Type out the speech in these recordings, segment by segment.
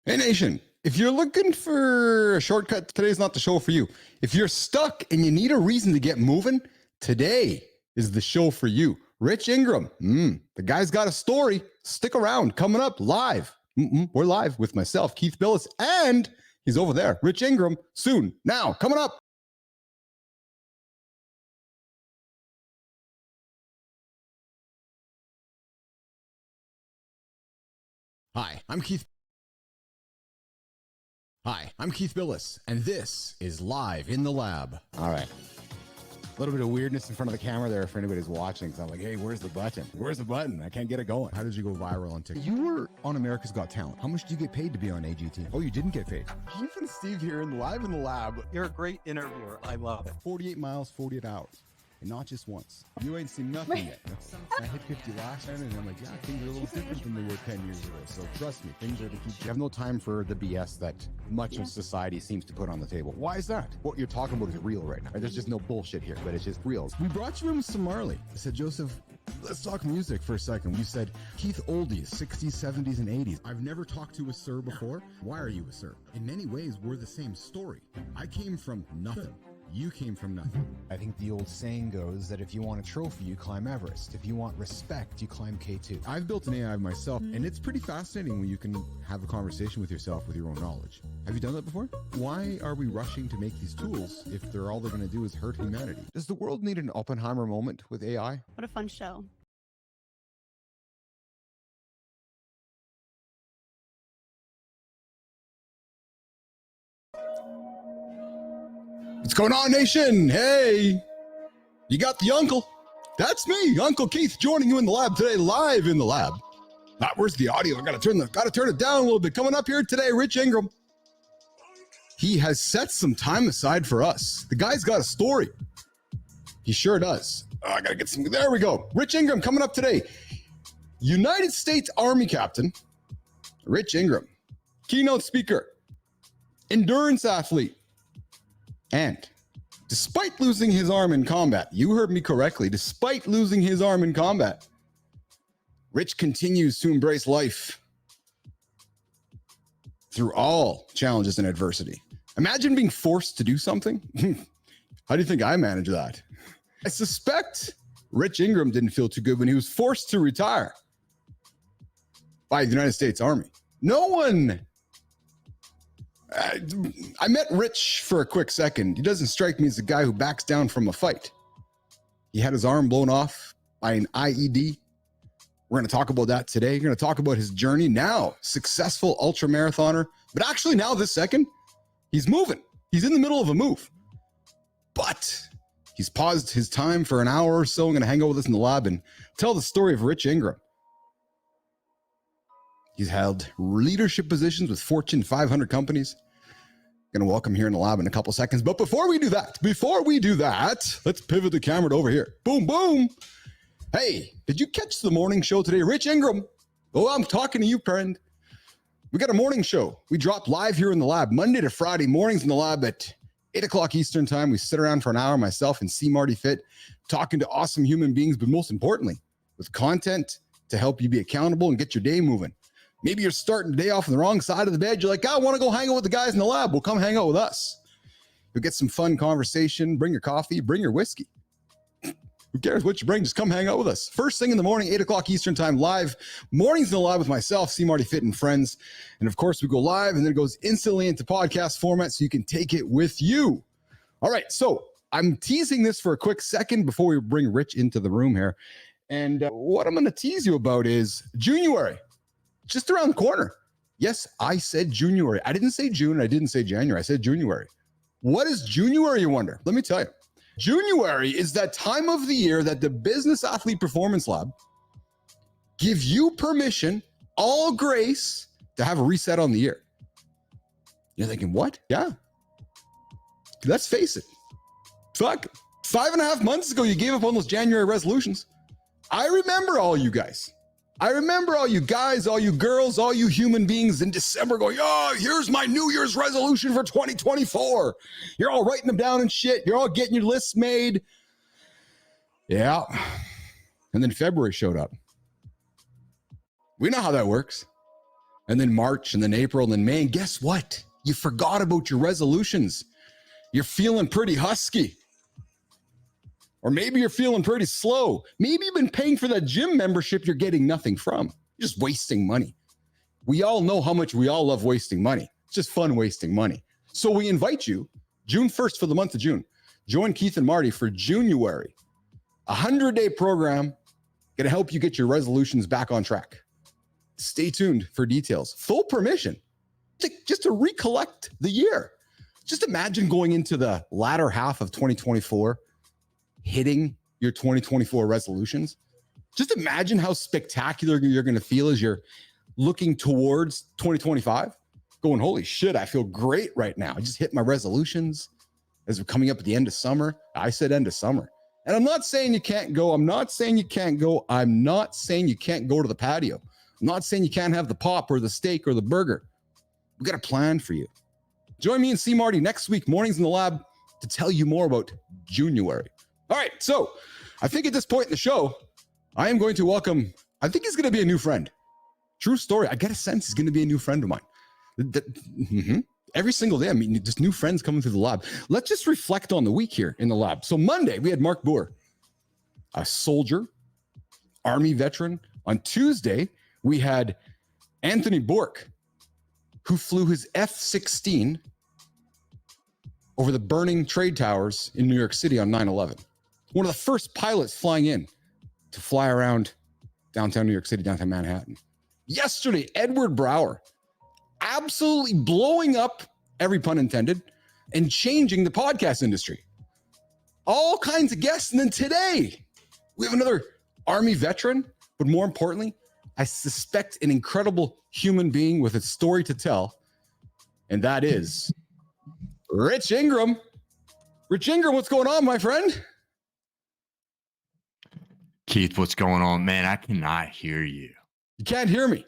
Hey Nation, if you're looking for a shortcut, today's not the show for you. If you're stuck and you need a reason to get moving, today is the show for you. Rich Ingram, the guy's got a story. Stick around, coming up live. We're live with myself, Keith Bilous, and he's over there, Rich Ingram, soon. Now, coming up. Hi, I'm Keith Bilous, and this is Live in the Lab. All right. A little bit of weirdness in front of the camera there for anybody who's watching. So I'm like, hey, where's the button? Where's the button? I can't get it going. How did you go viral on TikTok? You were on America's Got Talent. How much do you get paid to be on AGT? Oh, you didn't get paid. Keith and Steve here in Live in the Lab. You're a great interviewer. I love it. 48 miles, 48 hours. And not just once. You ain't seen nothing yet. I hit 50 last time, and I'm like, yeah, things are a little different than they were 10 years ago. So trust me, things are to keep. You have no time for the BS that much of society seems to put on the table. Why is that? What you're talking about is real right now. There's just no bullshit here, but it's just real. We brought you in with some Marley. I said, Joseph, let's talk music for a second. You said, Keith, oldies, 60s, 70s, and 80s. I've never talked to a sir before. Why are you a sir? In many ways, we're the same story. I came from nothing. You came from nothing. I think the old saying goes that if you want a trophy, you climb Everest. If you want respect, you climb K2. I've built an AI myself, and it's pretty fascinating when you can have a conversation with yourself with your own knowledge. Have you done that before? Why are we rushing to make these tools if all they're going to do is hurt humanity? Does the world need an Oppenheimer moment with AI? What a fun show. What's going on, Nation? Hey, you got the uncle. That's me, Uncle Keith, joining you in the lab today, live in the lab. Where's the audio? I gotta turn it down a little bit. Coming up here today, Rich Ingram. He has set some time aside for us. The guy's got a story. He sure does. Oh, I gotta get some. There we go. Rich Ingram coming up today. United States Army Captain, Rich Ingram, keynote speaker, endurance athlete. And despite losing his arm in combat, you heard me correctly, despite losing his arm in combat, Rich continues to embrace life through all challenges and adversity. Imagine being forced to do something. How do you think I manage that? I suspect Rich Ingram didn't feel too good when he was forced to retire by the United States Army. No one... I met Rich for a quick second. He doesn't strike me as a guy who backs down from a fight. He had his arm blown off by an IED. We're going to talk about that today. We're going to talk about his journey now. Successful ultramarathoner. But actually now this second, he's moving. He's in the middle of a move. But he's paused his time for an hour or so. I'm going to hang out with us in the lab and tell the story of Rich Ingram. He's held leadership positions with Fortune 500 companies. Going to welcome here in the lab in a couple seconds. But before we do that, let's pivot the camera to over here. Boom, boom. Hey, did you catch the morning show today? Rich Ingram. Oh, I'm talking to you, friend. We got a morning show. We drop live here in the lab, Monday to Friday mornings in the lab at 8 o'clock Eastern time. We sit around for an hour, myself and C. Marty Fit, talking to awesome human beings, but most importantly, with content to help you be accountable and get your day moving. Maybe you're starting the day off on the wrong side of the bed. You're like, I want to go hang out with the guys in the lab. Well, come hang out with us. You'll get some fun conversation. Bring your coffee. Bring your whiskey. Who cares what you bring? Just come hang out with us. First thing in the morning, 8 o'clock Eastern time, live. Mornings in the lab with myself, C. Marty Fit, and friends. And of course, we go live, and then it goes instantly into podcast format so you can take it with you. All right, so I'm teasing this for a quick second before we bring Rich into the room here. And what I'm going to tease you about is Juneuary. Just around the corner. Yes, I said Juneuary. I didn't say June. I didn't say January. I said Juneuary. What is Juneuary, you wonder? Let me tell you. Juneuary is that time of the year that the Business Athlete Performance Lab give you permission, all grace, to have a reset on the year. You're thinking, what? Yeah. Let's face it. Fuck. 5.5 months ago, you gave up on those January resolutions. I remember all you guys. I remember all you guys, all you girls, all you human beings in December going, oh, here's my New Year's resolution for 2024. You're all writing them down and shit. You're all getting your lists made. Yeah. And then February showed up. We know how that works. and then March, and then April, and then May. And guess what? You forgot about your resolutions. You're feeling pretty husky. Or maybe you're feeling pretty slow. Maybe you've been paying for that gym membership you're getting nothing from. You're just wasting money. We all know how much we all love wasting money. It's just fun wasting money. So we invite you, June 1st for the month of June, join Keith and Marty for Juneuary, a 100-day program going to help you get your resolutions back on track. Stay tuned for details. Full permission just to recollect the year. Just imagine going into the latter half of 2024, hitting your 2024 resolutions. Just imagine how spectacular you're going to feel as you're looking towards 2025, going, holy shit, I feel great right now. I just hit my resolutions as we're coming up at the end of summer. I said end of summer. And I'm not saying you can't go. I'm not saying you can't go. I'm not saying you can't go to the patio. I'm not saying you can't have the pop or the steak or the burger. We got a plan for you. Join me and see Marty next week, mornings in the lab, to tell you more about Juneuary. All right, so I think at this point in the show, I am going to welcome, I think he's going to be a new friend. True story. I get a sense he's going to be a new friend of mine. Every single day, I mean, just new friends coming through the lab. Let's just reflect on the week here in the lab. So Monday, we had Mark Boer, a soldier, Army veteran. On Tuesday, we had Anthony Bork, who flew his F-16 over the burning trade towers in New York City on 9/11. One of the first pilots flying in to fly around downtown New York City, downtown Manhattan. Yesterday, Edward Brower, absolutely blowing up, every pun intended, and changing the podcast industry. All kinds of guests. And then today, we have another Army veteran, but more importantly, I suspect an incredible human being with a story to tell, and that is Rich Ingram. Rich Ingram, what's going on, my friend? Keith, what's going on? Man, I cannot hear you. You can't hear me.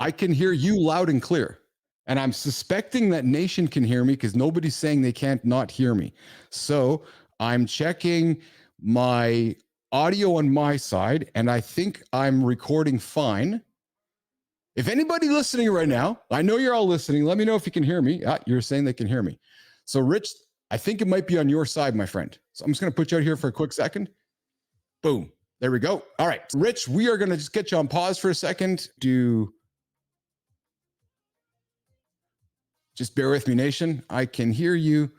I can hear you loud and clear. And I'm suspecting that Nation can hear me because nobody's saying they can't not hear me. So I'm checking my audio on my side, and I think I'm recording fine. If anybody listening right now, I know you're all listening. Let me know if you can hear me. You're saying they can hear me. So Rich, I think it might be on your side, my friend. So I'm just going to put you out here for a quick second. Boom. There we go. All right. Rich, we are going to just get you on pause for a second. Just bear with me, Nation. I can hear you.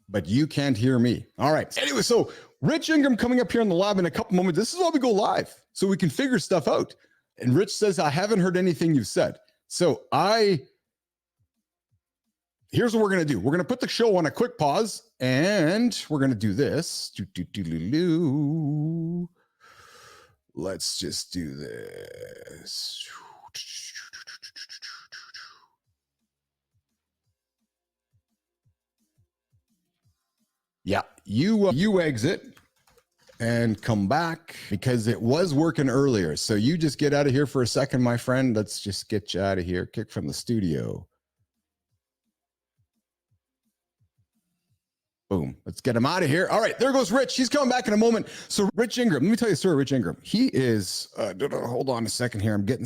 But you can't hear me. All right. Anyway, so Rich Ingram coming up here in the lab in a couple moments. This is why we go live, so we can figure stuff out. And Rich says, I haven't heard anything you've said. So here's what we're going to do. We're going to put the show on a quick pause, and we're going to do this. Let's just do this. Yeah, you exit and come back because it was working earlier. So you just get out of here for a second, my friend. Let's just get you out of here. Kick from the studio. Boom. Let's get him out of here. All right, there goes Rich. He's coming back in a moment. So Rich Ingram, let me tell you a story, Rich Ingram. He is, hold on a second here. I'm getting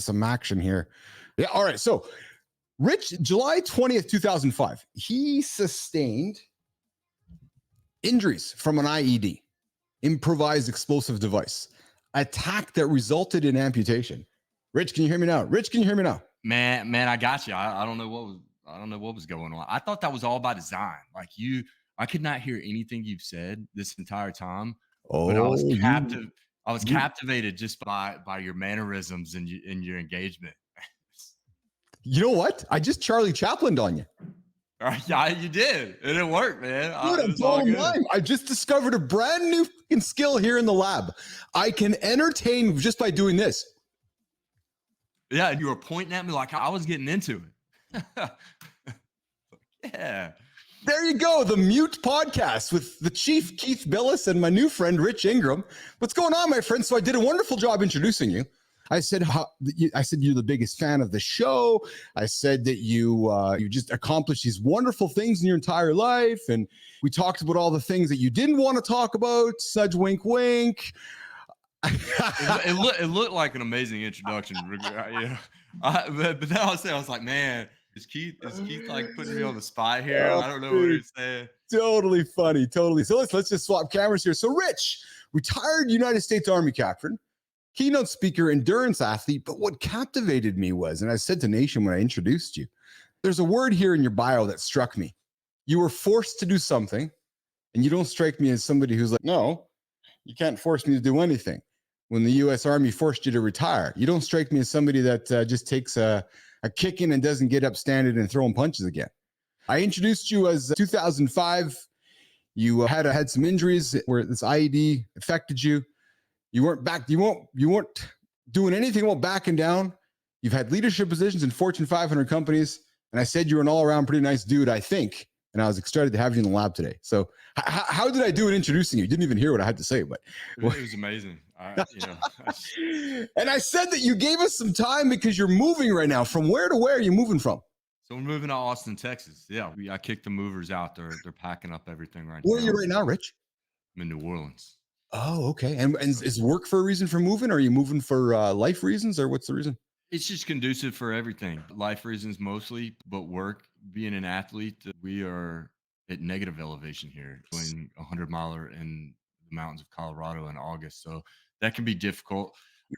some action here. Yeah, all right. So Rich, July 20th, 2005, he sustained injuries from an IED, improvised explosive device, attack that resulted in amputation. Rich, can you hear me now? Rich, can you hear me now? Man, I got you. I don't know what was going on. I thought that was all by design. Like I could not hear anything you've said this entire time. But I was captivated just by your mannerisms and your engagement. You know what? I just Charlie Chaplin'd on you. Yeah, you did. And it worked, man. Dude, I just discovered a brand new skill here in the lab. I can entertain just by doing this. Yeah, you were pointing at me like I was getting into it. Yeah. There you go. The Mute Podcast with the Chief Keith Bilous and my new friend, Rich Ingram. What's going on, my friend? So I did a wonderful job introducing you. I said I said you're the biggest fan of the show. I said that you just accomplished these wonderful things in your entire life, and we talked about all the things that you didn't want to talk about. Nudge, wink, wink. It looked like an amazing introduction. Yeah, but then I was like, man, is Keith like putting me on the spot here? Oh, I don't know what dude. he's saying. Totally funny, totally. So let's just swap cameras here. So Rich, retired United States Army captain, keynote speaker, endurance athlete. But what captivated me was, and I said to Nation when I introduced you, there's a word here in your bio that struck me. You were forced to do something, and you don't strike me as somebody who's like, no, you can't force me to do anything. When the U.S. Army forced you to retire, you don't strike me as somebody that just takes a kicking and doesn't get up, standing, and throwing punches again. I introduced you as 2005. You had some injuries where this IED affected you. You weren't back. You weren't doing anything about backing down. You've had leadership positions in Fortune 500 companies, and I said you're an all-around pretty nice dude, I think. And I was excited to have you in the lab today. So, how did I do in introducing you? You didn't even hear what I had to say, but it was amazing. And I said that you gave us some time because you're moving right now. From where to where are you moving from? So we're moving to Austin, Texas. Yeah, I kicked the movers out. They're packing up everything right now. Where are you right now, Rich? I'm in New Orleans. Oh, okay. And is work for a reason for moving? Or are you moving for life reasons, or what's the reason? It's just conducive for everything. Life reasons mostly, but work. Being an athlete, we are at negative elevation here, doing 100-miler in the mountains of Colorado in August. So that can be difficult.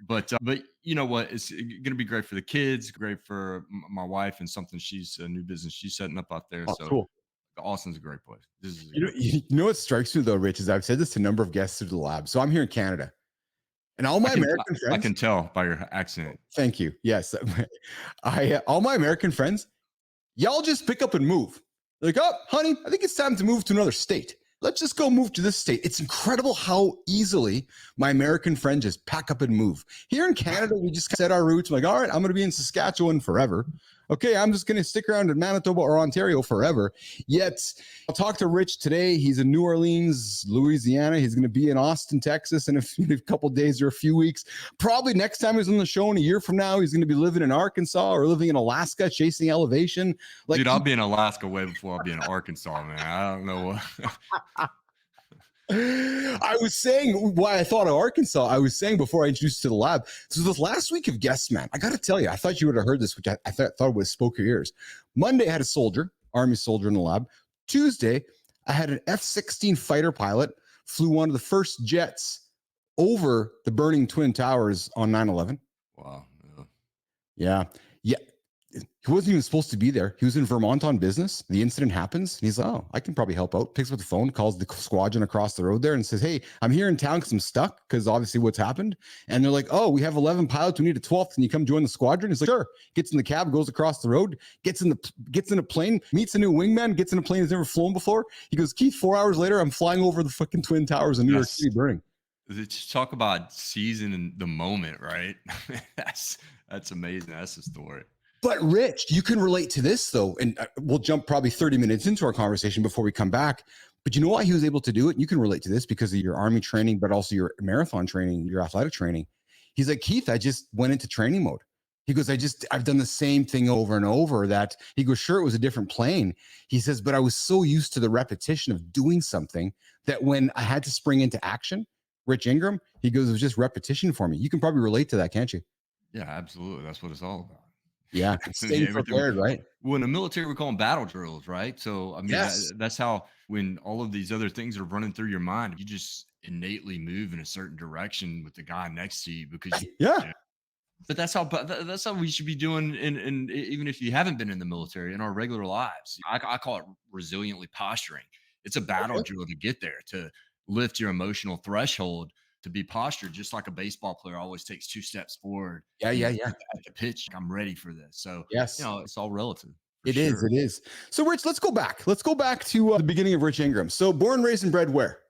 But you know what? It's going to be great for the kids, great for my wife, and something she's a new business she's setting up out there. Oh, so cool. Austin's a great place. This is you know what strikes me though, Rich, is I've said this to a number of guests through the lab. So I'm here in Canada, and all my American friends. I can tell by your accent. Thank you. Yes, all my American friends, y'all just pick up and move. They're like, oh, honey, I think it's time to move to another state. Let's just go move to this state. It's incredible how easily my American friends just pack up and move. Here in Canada, we just set our roots. I'm like, all right, I'm going to be in Saskatchewan forever. Okay, I'm just going to stick around in Manitoba or Ontario forever. Yet, I'll talk to Rich today. He's in New Orleans, Louisiana. He's going to be in Austin, Texas in a couple days or a few weeks. Probably next time he's on the show in a year from now, he's going to be living in Arkansas or living in Alaska, chasing elevation. Like, dude, I'll be in Alaska way before I'll be in Arkansas, man. I don't know what. I was saying why I thought of Arkansas. I was saying before I introduced you to the lab. So this last week of guests, man, I got to tell you, I thought you would have heard this, which I thought would have spoke your ears. Monday, I had a soldier, Army soldier in the lab. Tuesday, I had an F-16 fighter pilot, flew one of the first jets over the burning Twin Towers on 9/11. Wow. Yeah. He wasn't even supposed to be there. He was in Vermont on business. The incident happens. And he's like, oh, I can probably help out. Picks up the phone, calls the squadron across the road there and says, hey, I'm here in town because I'm stuck because obviously what's happened. And they're like, oh, we have 11 pilots. We need a 12th. Can you come join the squadron? He's like, sure. Gets in the cab, goes across the road, gets in a plane, meets a new wingman, gets in a plane he's never flown before. He goes, Keith, 4 hours later, I'm flying over the fucking Twin Towers in New York City burning. Just talk about seizing the moment, right? That's amazing. That's the story. But Rich, you can relate to this though, and we'll jump probably 30 minutes into our conversation before we come back. But you know why he was able to do it? You can relate to this because of your Army training, but also your marathon training, your athletic training. He's like, Keith, I just went into training mode. He goes, I've done the same thing over and over. That he goes, sure, it was a different plane. He says, but I was so used to the repetition of doing something that when I had to spring into action, Rich Ingram, he goes, it was just repetition for me. You can probably relate to that, can't you? Yeah, absolutely. That's what it's all about. Yeah, staying prepared, right? Well, in the military, we call them battle drills, right? So, I mean, yes. That's how when all of these other things are running through your mind, you just innately move in a certain direction with the guy next to you because yeah. But that's how we should be doing, and even if you haven't been in the military, in our regular lives. I call it resiliently posturing. It's a battle drill to get there, to lift your emotional threshold, to be postured, just like a baseball player always takes 2 steps forward. Yeah. At the pitch, I'm ready for this. So, yes, it's all relative. It is. So, Rich, let's go back. Let's go back to the beginning of Rich Ingram. So, born, raised, and bred where?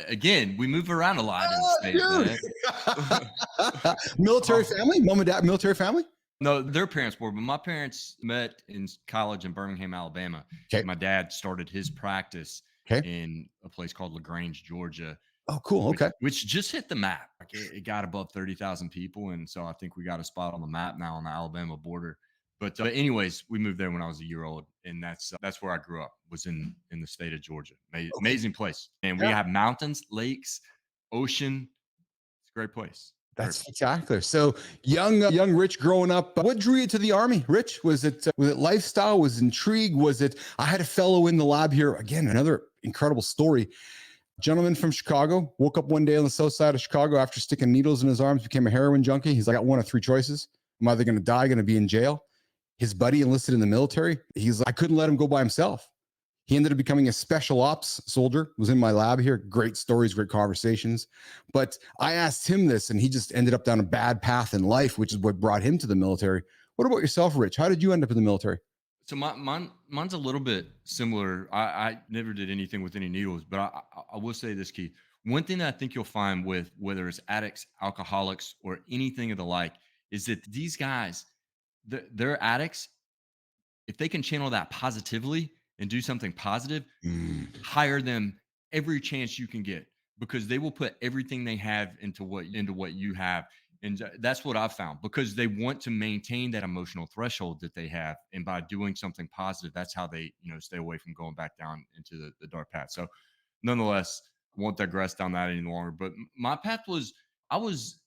Again, we move around a lot in the state. Military family? Mom and dad, military family? No, their parents were, but my parents met in college in Birmingham, Alabama. Okay. My dad started his practice in a place called LaGrange, Georgia. Oh, cool. which Okay. which just hit the map. Like it got above 30,000 people, and so I think we got a spot on the map now on the Alabama border. But anyways, we moved there when I was a year old, and that's where I grew up. Was in the state of Georgia. Okay. Amazing place, and we Yeah. have mountains, lakes, ocean. It's a great place. Great That's place. spectacular. So young Rich growing up. What drew you to the Army, Rich? Was it lifestyle? Was it intrigue? Was it? I had a fellow in the lab here again. Another incredible story. Gentleman from Chicago woke up one day on the south side of Chicago after sticking needles in his arms, became a heroin junkie. He's like, I got one of three choices. I'm either going to die, going to be in jail. His buddy enlisted in the military. He's like, I couldn't let him go by himself. He ended up becoming a special ops soldier, was in my lab here. Great stories, great conversations. But I asked him this, and he just ended up down a bad path in life, which is what brought him to the military. What about yourself, Rich? How did you end up in the military? So mine's a little bit similar. I never did anything with any needles, but I will say this, Keith. One thing that I think you'll find with whether it's addicts, alcoholics, or anything of the like, is that these guys, they're addicts. If they can channel that positively and do something positive, Mm, hire them every chance you can get, because they will put everything they have into what you have. And that's what I've found, because they want to maintain that emotional threshold that they have, and by doing something positive, that's how they stay away from going back down into the dark path. So nonetheless, I won't digress down that any longer, but my path was, I was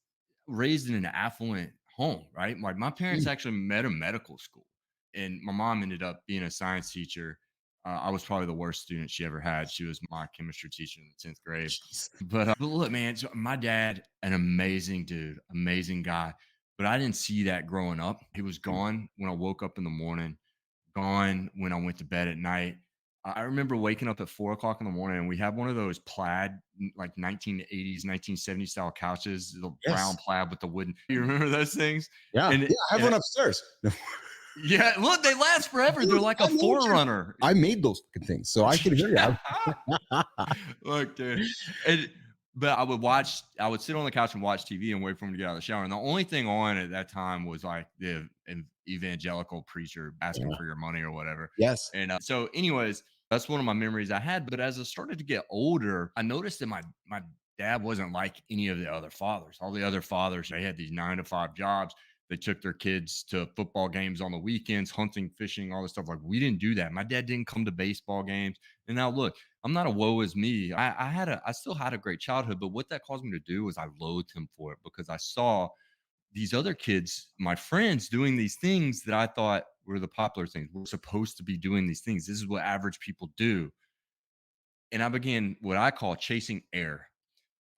raised in an affluent home, right? Like my parents mm, actually met a medical school, and my mom ended up being a science teacher. I was probably the worst student she ever had. She was my chemistry teacher in the 10th grade. jeez. But look, man, so my dad, an amazing dude, amazing guy. But I didn't see that growing up. He was gone when I woke up in the morning, gone when I went to bed at night. I remember waking up at 4 o'clock in the morning, and we had one of those plaid, like 1980s, 1970s style couches, the brown Yes. plaid with the wooden. You remember those things? Yeah. And, Yeah. I have and one upstairs. yeah, look, they last forever. They're Dude, like I a made your, forerunner. I made those fucking things, so I can hear you. Look, dude. And but I would sit on the couch and watch TV and wait for him to get out of the shower. And the only thing on at that time was like the evangelical preacher asking Yeah. for your money or whatever. Yes. And so, anyways, that's one of my memories I had. But as I started to get older, I noticed that my dad wasn't like any of the other fathers. All the other fathers, they had these 9 to 5 jobs. They took their kids to football games on the weekends, hunting, fishing, all this stuff. Like we didn't do that. My dad didn't come to baseball games. And now look, I'm not a woe is me. I still had a great childhood, but what that caused me to do was I loathed him for it, because I saw these other kids, my friends, doing these things that I thought were the popular things. We're supposed to be doing these things. This is what average people do. And I began what I call chasing air.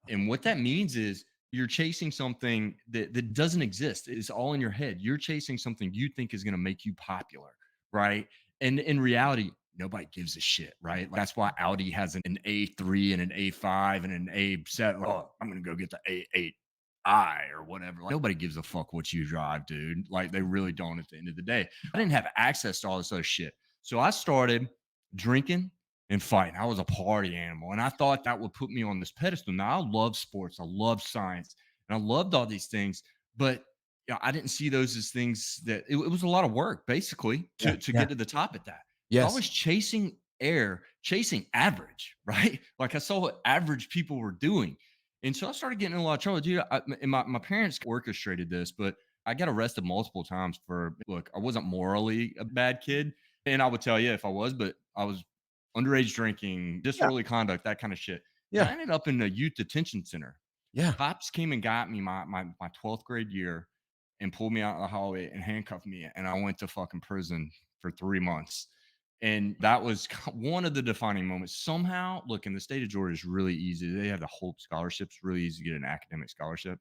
And what that means is you're chasing something that doesn't exist. It's all in your head. You're chasing something you think is going to make you popular, right? And in reality, nobody gives a shit, right? That's why Audi has an A3 and an A5 and an A7. Oh, I'm going to go get the A8i or whatever. Like nobody gives a fuck what you drive, dude. Like they really don't at the end of the day. I didn't have access to all this other shit. So I started drinking and fighting. I was a party animal. And I thought that would put me on this pedestal. Now I love sports, I love science, and I loved all these things. But I didn't see those as things that it was a lot of work basically Yeah. to Yeah. get to the top at that. So I Yes. was chasing air, chasing average, right? Like I saw what average people were doing. And so I started getting in a lot of trouble. Dude, and my parents orchestrated this, but I got arrested multiple times for look, I wasn't morally a bad kid. And I would tell you if I was, but I was underage drinking, Yeah. disorderly conduct, that kind of shit. And I Yeah. ended up in a youth detention center. Yeah. Cops came and got me my 12th grade year and pulled me out of the hallway and handcuffed me. And I went to fucking prison for 3 months. And that was one of the defining moments. Somehow, look, in the state of Georgia is really easy. They have the Hope scholarships, really easy to get an academic scholarship.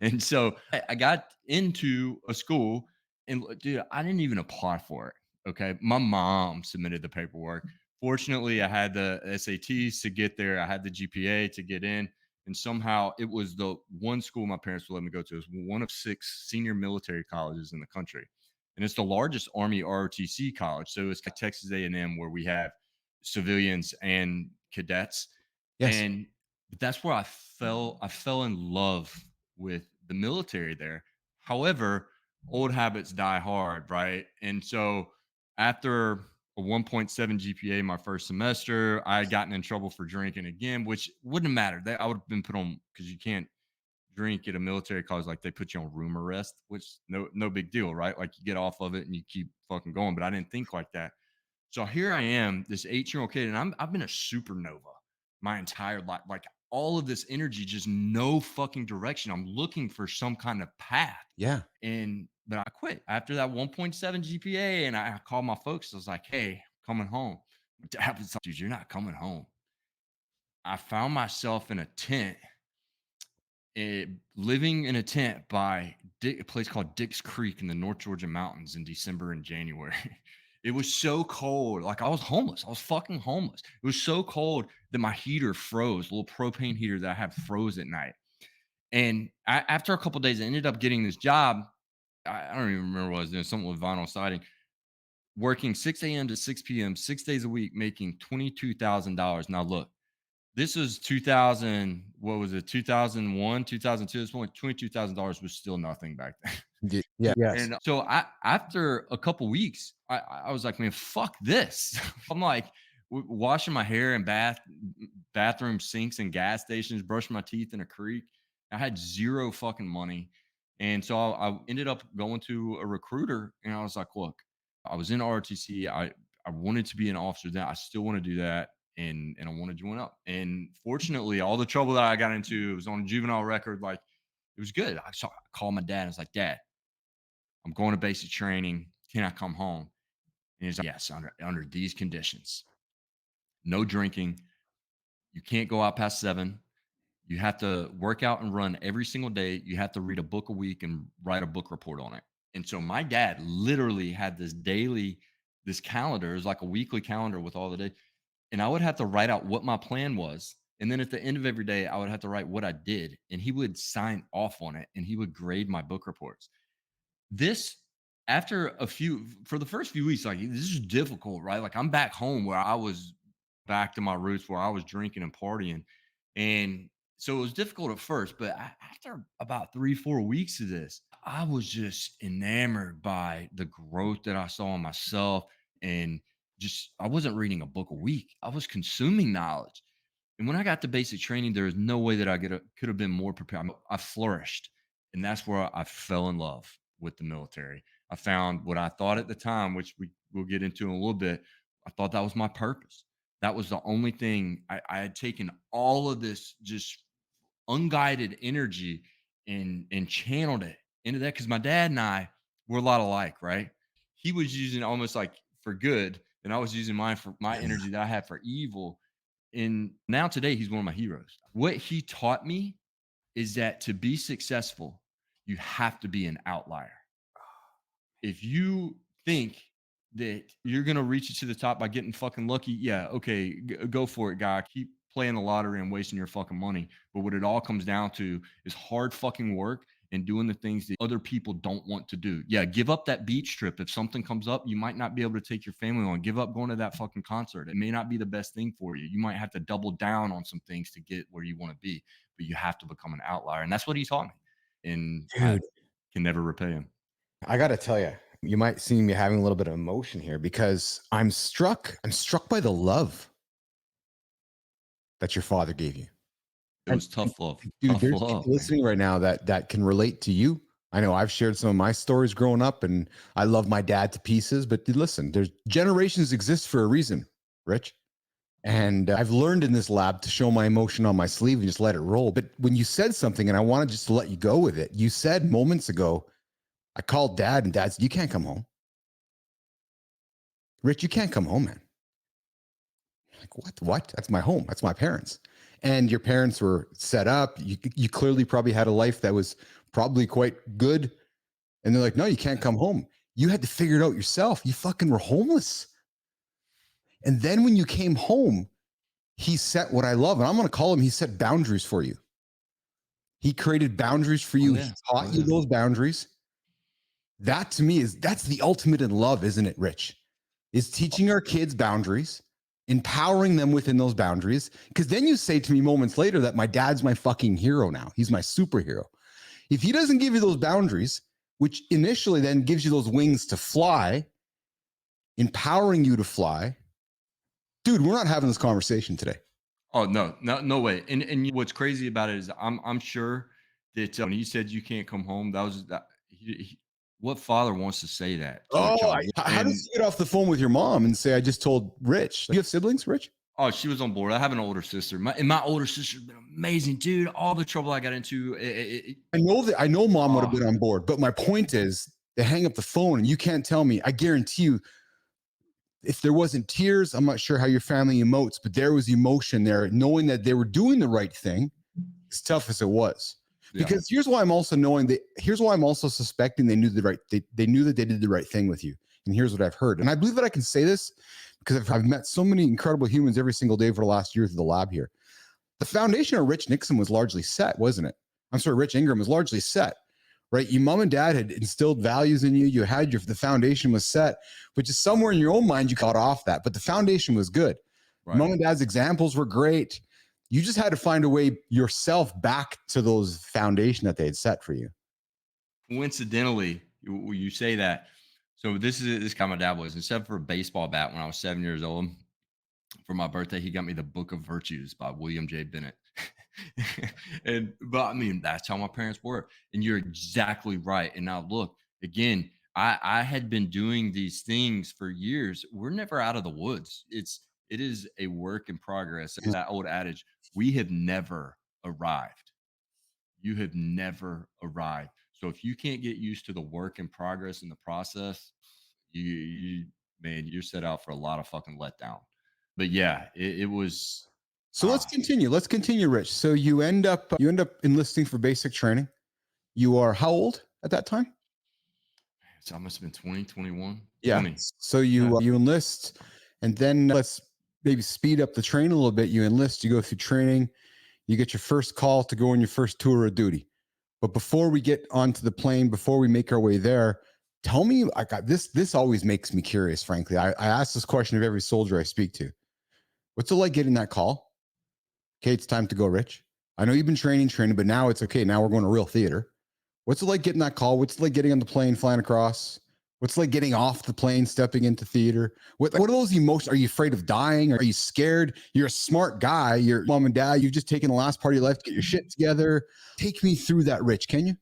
And so I got into a school, and dude, I didn't even apply for it. Okay. My mom submitted the paperwork. Fortunately, I had the SATs to get there, I had the GPA to get in. And somehow it was the one school my parents would let me go to. It was one of 6 senior military colleges in the country. And it's the largest Army ROTC college. So it's like Texas A&M, where we have civilians and cadets. Yes. And that's where I fell in love with the military there. However, old habits die hard, right? And so after a 1.7 GPA my first semester. I had gotten in trouble for drinking again, which wouldn't matter. I would have been put on, because you can't drink at a military college. Like, they put you on room arrest, which no big deal, right? Like, you get off of it and you keep fucking going. But I didn't think like that. So here I am, this 8-year-old kid, and I've been a supernova my entire life. Like, all of this energy, just no fucking direction. I'm looking for some kind of path. Yeah. But I quit after that 1.7 GPA, and I called my folks. I was like, "Hey, I'm coming home." My dad was like, "Dude, you're not coming home." I found myself in a tent, living in a tent by a place called Dick's Creek in the North Georgia mountains in December and January. It was so cold. Like, I was homeless. I was fucking homeless. It was so cold that my heater froze, a little propane heater that I had froze at night. And after a couple of days, I ended up getting this job. I don't even remember what I was doing, something with vinyl siding, working 6 a.m. to 6 p.m., 6 days a week, making $22,000. Now, look, this was 2000, what was it, 2001, 2002? This point, $22,000 was still nothing back then. Yeah. Yes. And so after a couple weeks, I was like, man, fuck this. I'm like washing my hair in bathroom sinks and gas stations, brushing my teeth in a creek. I had zero fucking money. And so I ended up going to a recruiter, and I was like, look, I was in ROTC. I wanted to be an officer then. I still want to do that. And I want to join up. And fortunately, all the trouble that I got into, it was on a juvenile record. Like, it was good. I called my dad. I was like, Dad, I'm going to basic training. Can I come home? And he's like, yes, under these conditions. No drinking. You can't go out past 7. You have to work out and run every single day. You have to read a book a week and write a book report on it. And so my dad literally had this calendar. It was like a weekly calendar with all the days. And I would have to write out what my plan was. And then at the end of every day, I would have to write what I did. And he would sign off on it, and he would grade my book reports. This, for the first few weeks, like, this is difficult, right? Like, I'm back home where I was back to my roots, where I was drinking and partying. And so it was difficult at first, but after about 3-4 weeks of this, I was just enamored by the growth that I saw in myself. And just, I wasn't reading a book a week. I was consuming knowledge. And when I got to basic training, there is no way that I could have been more prepared. I flourished. And that's where I fell in love with the military. I found what I thought at the time, which we'll get into in a little bit. I thought that was my purpose. That was the only thing. I had taken all of this just unguided energy and channeled it into that, because my dad and I were a lot alike, right? He was using almost like for good, and I was using mine for my energy that I had for evil. And now today, he's one of my heroes. What he taught me is that to be successful, you have to be an outlier. If you think that you're going to reach it to the top by getting fucking lucky, yeah, okay, go for it, guy. Keep playing the lottery and wasting your fucking money. But what it all comes down to is hard fucking work and doing the things that other people don't want to do. Yeah, give up that beach trip. If something comes up, you might not be able to take your family on. Give up going to that fucking concert. It may not be the best thing for you. You might have to double down on some things to get where you want to be, but you have to become an outlier. And that's what he taught me. And I can never repay him. I got to tell you, you might see me having a little bit of emotion here, because I'm struck by the love that your father gave you. It was tough love. Dude, Tough there's love, people listening right now that can relate to you. I know I've shared some of my stories growing up, and I love my dad to pieces, but listen, there's generations exist for a reason, Rich. And I've learned in this lab to show my emotion on my sleeve and just let it roll. But when you said something, and I wanted just to let you go with it, you said moments ago, I called Dad, and Dad said, you can't come home. Rich, you can't come home, man. Like, what? That's my home. That's my parents. And your parents were set up. You clearly probably had a life that was probably quite good. And they're like, no, you can't come home. You had to figure it out yourself. You fucking were homeless. And then when you came home, he set what I love, and I'm going to call him, he set boundaries for you. He created boundaries for you. He taught you those boundaries. That to me that's the ultimate in love, isn't it, Rich? Is teaching our kids boundaries, empowering them within those boundaries. Because then you say to me moments later that my dad's my fucking hero now. He's my superhero. If he doesn't give you those boundaries, which initially then gives you those wings to fly, empowering you to fly. Dude, we're not having this conversation today. Oh, no way. And what's crazy about it is I'm sure that when he said you can't come home, that was that. What father wants to say that to a Oh, child? how And does you get off the phone with your mom and say, I just told Rich? Do you have siblings, Rich? oh, she was on board. I have an older sister. My older sister's been amazing, dude. All the trouble I got into. I know mom would have Oh, been on board, but my point is they hang up the phone and you can't tell me. I guarantee you, if there wasn't tears, I'm not sure how your family emotes, but there was emotion there, knowing that they were doing the right thing, as tough as it was. yeah. Because here's why I'm also suspecting they knew they knew that they did the right thing with you. And here's what I've heard. And I believe that I can say this because I've met so many incredible humans every single day for the last year through the lab here. The foundation of Rich Nixon was largely set, wasn't it? I'm sorry, Rich Ingram was largely set, right? Your mom and dad had instilled values in you. You had the foundation was set, which is somewhere in your own mind you got off that, but the foundation was good. Right. Mom and dad's examples were great. You just had to find a way yourself back to those foundation that they had set for you. Coincidentally, you say that. So this guy my dad was, except for a baseball bat when I was 7 years old. For my birthday, he got me the Book of Virtues by William J. Bennett. But I mean, that's how my parents were. And you're exactly right. And now look, again, I had been doing these things for years. We're never out of the woods. It is a work in progress. That old adage, we have never arrived. You have never arrived. So if you can't get used to the work in progress in the process, man, you're set out for a lot of fucking letdown. But yeah, it was. So let's continue. Let's continue, Rich. So you end up enlisting for basic training. You are how old at that time? So I must have been 20, 21. Yeah. 20. So you enlist, and then let's maybe speed up the train a little bit. You enlist, you go through training, you get your first call to go on your first tour of duty. But before we get onto the plane, before we make our way there, tell me, I got this. This always makes me curious, frankly. I ask this question of every soldier I speak to. What's it like getting that call? Okay, it's time to go, Rich. I know you've been training, but now it's okay. Now we're going to real theater. What's it like getting that call? What's it like getting on the plane, flying across? What's it like getting off the plane, stepping into theater? What are those emotions? Are you afraid of dying? Are you scared? You're a smart guy. Your mom and dad, you've just taken the last part of your life to get your shit together. Take me through that, Rich, can you?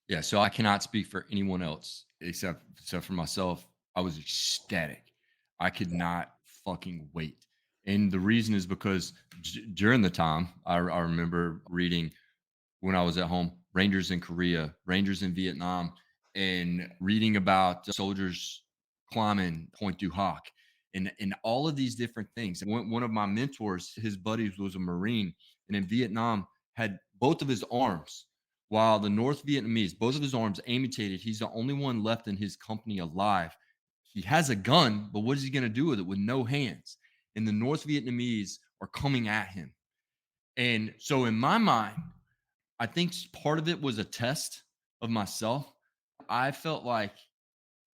Yeah, so I cannot speak for anyone else except for myself. I was ecstatic. I could not fucking wait. And the reason is because during the time, I remember reading when I was at home, Rangers in Korea, Rangers in Vietnam, and reading about soldiers climbing Point du Hoc and all of these different things. One of my mentors, his buddies was a Marine, and in Vietnam had both of his arms. While the North Vietnamese, both of his arms amputated, he's the only one left in his company alive. He has a gun, but what is he going to do with it with no hands? And the North Vietnamese are coming at him. And so in my mind, I think part of it was a test of myself. I felt like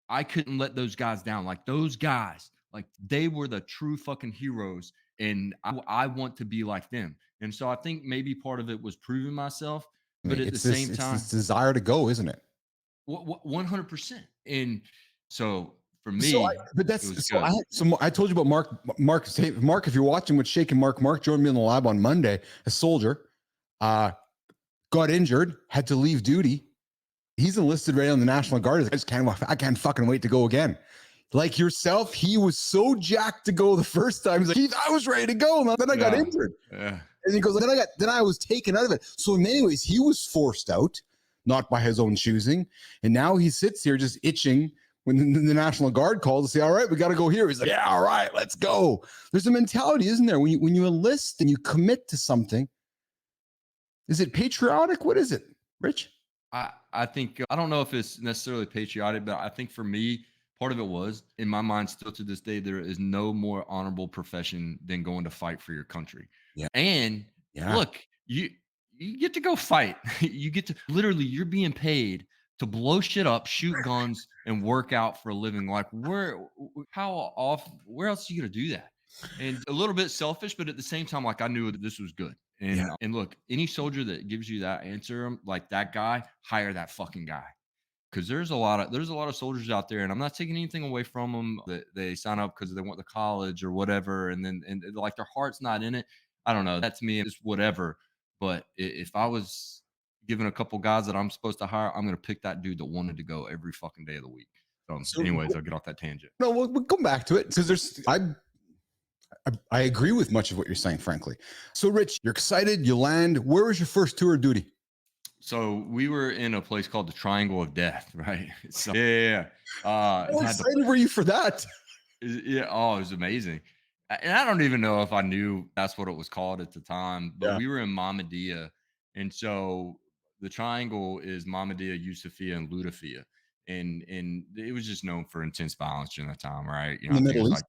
I couldn't let those guys down. Like those guys, like they were the true fucking heroes. And I want to be like them. And so I think maybe part of it was proving myself, but at the same time, it's this desire to go, isn't it? 100%. And so for me, it was good. I told you about Mark. Mark, if you're watching what's shaking, Mark joined me in the lab on Monday. A soldier, got injured, had to leave duty. He's enlisted right on the National Guard. I can't fucking wait to go again. Like yourself, he was so jacked to go the first time. He's like, Keith, I was ready to go, man. Then I got injured. Yeah. And he goes, then I was taken out of it. So in many ways, he was forced out, not by his own choosing. And now he sits here just itching when the National Guard calls to say, all right, we got to go here. He's like, yeah, all right, let's go. There's a mentality, isn't there? When you enlist and you commit to something, is it patriotic? What is it, Rich? I think, I don't know if it's necessarily patriotic, but I think for me, part of it was, in my mind, still to this day, there is no more honorable profession than going to fight for your country. Yeah. And look, you get to go fight. You get to literally, you're being paid to blow shit up, shoot guns, and work out for a living. Like where else are you gonna do that? And a little bit selfish, but at the same time, like I knew that this was good. And look, any soldier that gives you that answer, like that guy, hire that fucking guy. because there's a lot of soldiers out there, and I'm not taking anything away from them that they sign up because they want the college or whatever, and then and like their heart's not in it. I don't know. That to me is whatever. But if I was given a couple guys that I'm supposed to hire, I'm gonna pick that dude that wanted to go every fucking day of the week. So Anyways, I'll get off that tangent. no, we'll come back to it because I agree with much of what you're saying, frankly. So, Rich, you're excited. You land. Where was your first tour of duty? So we were in a place called the Triangle of Death, right? So yeah. How Had the excited were you for that? Yeah, oh, it was amazing. And I don't even know if I knew that's what it was called at the time, but Yeah. we were in Mammadia. And so the triangle is Mammadia, Yusufia, and Ludafia. And it was just known for intense violence during that time, right? In I the think it was Middle like, East?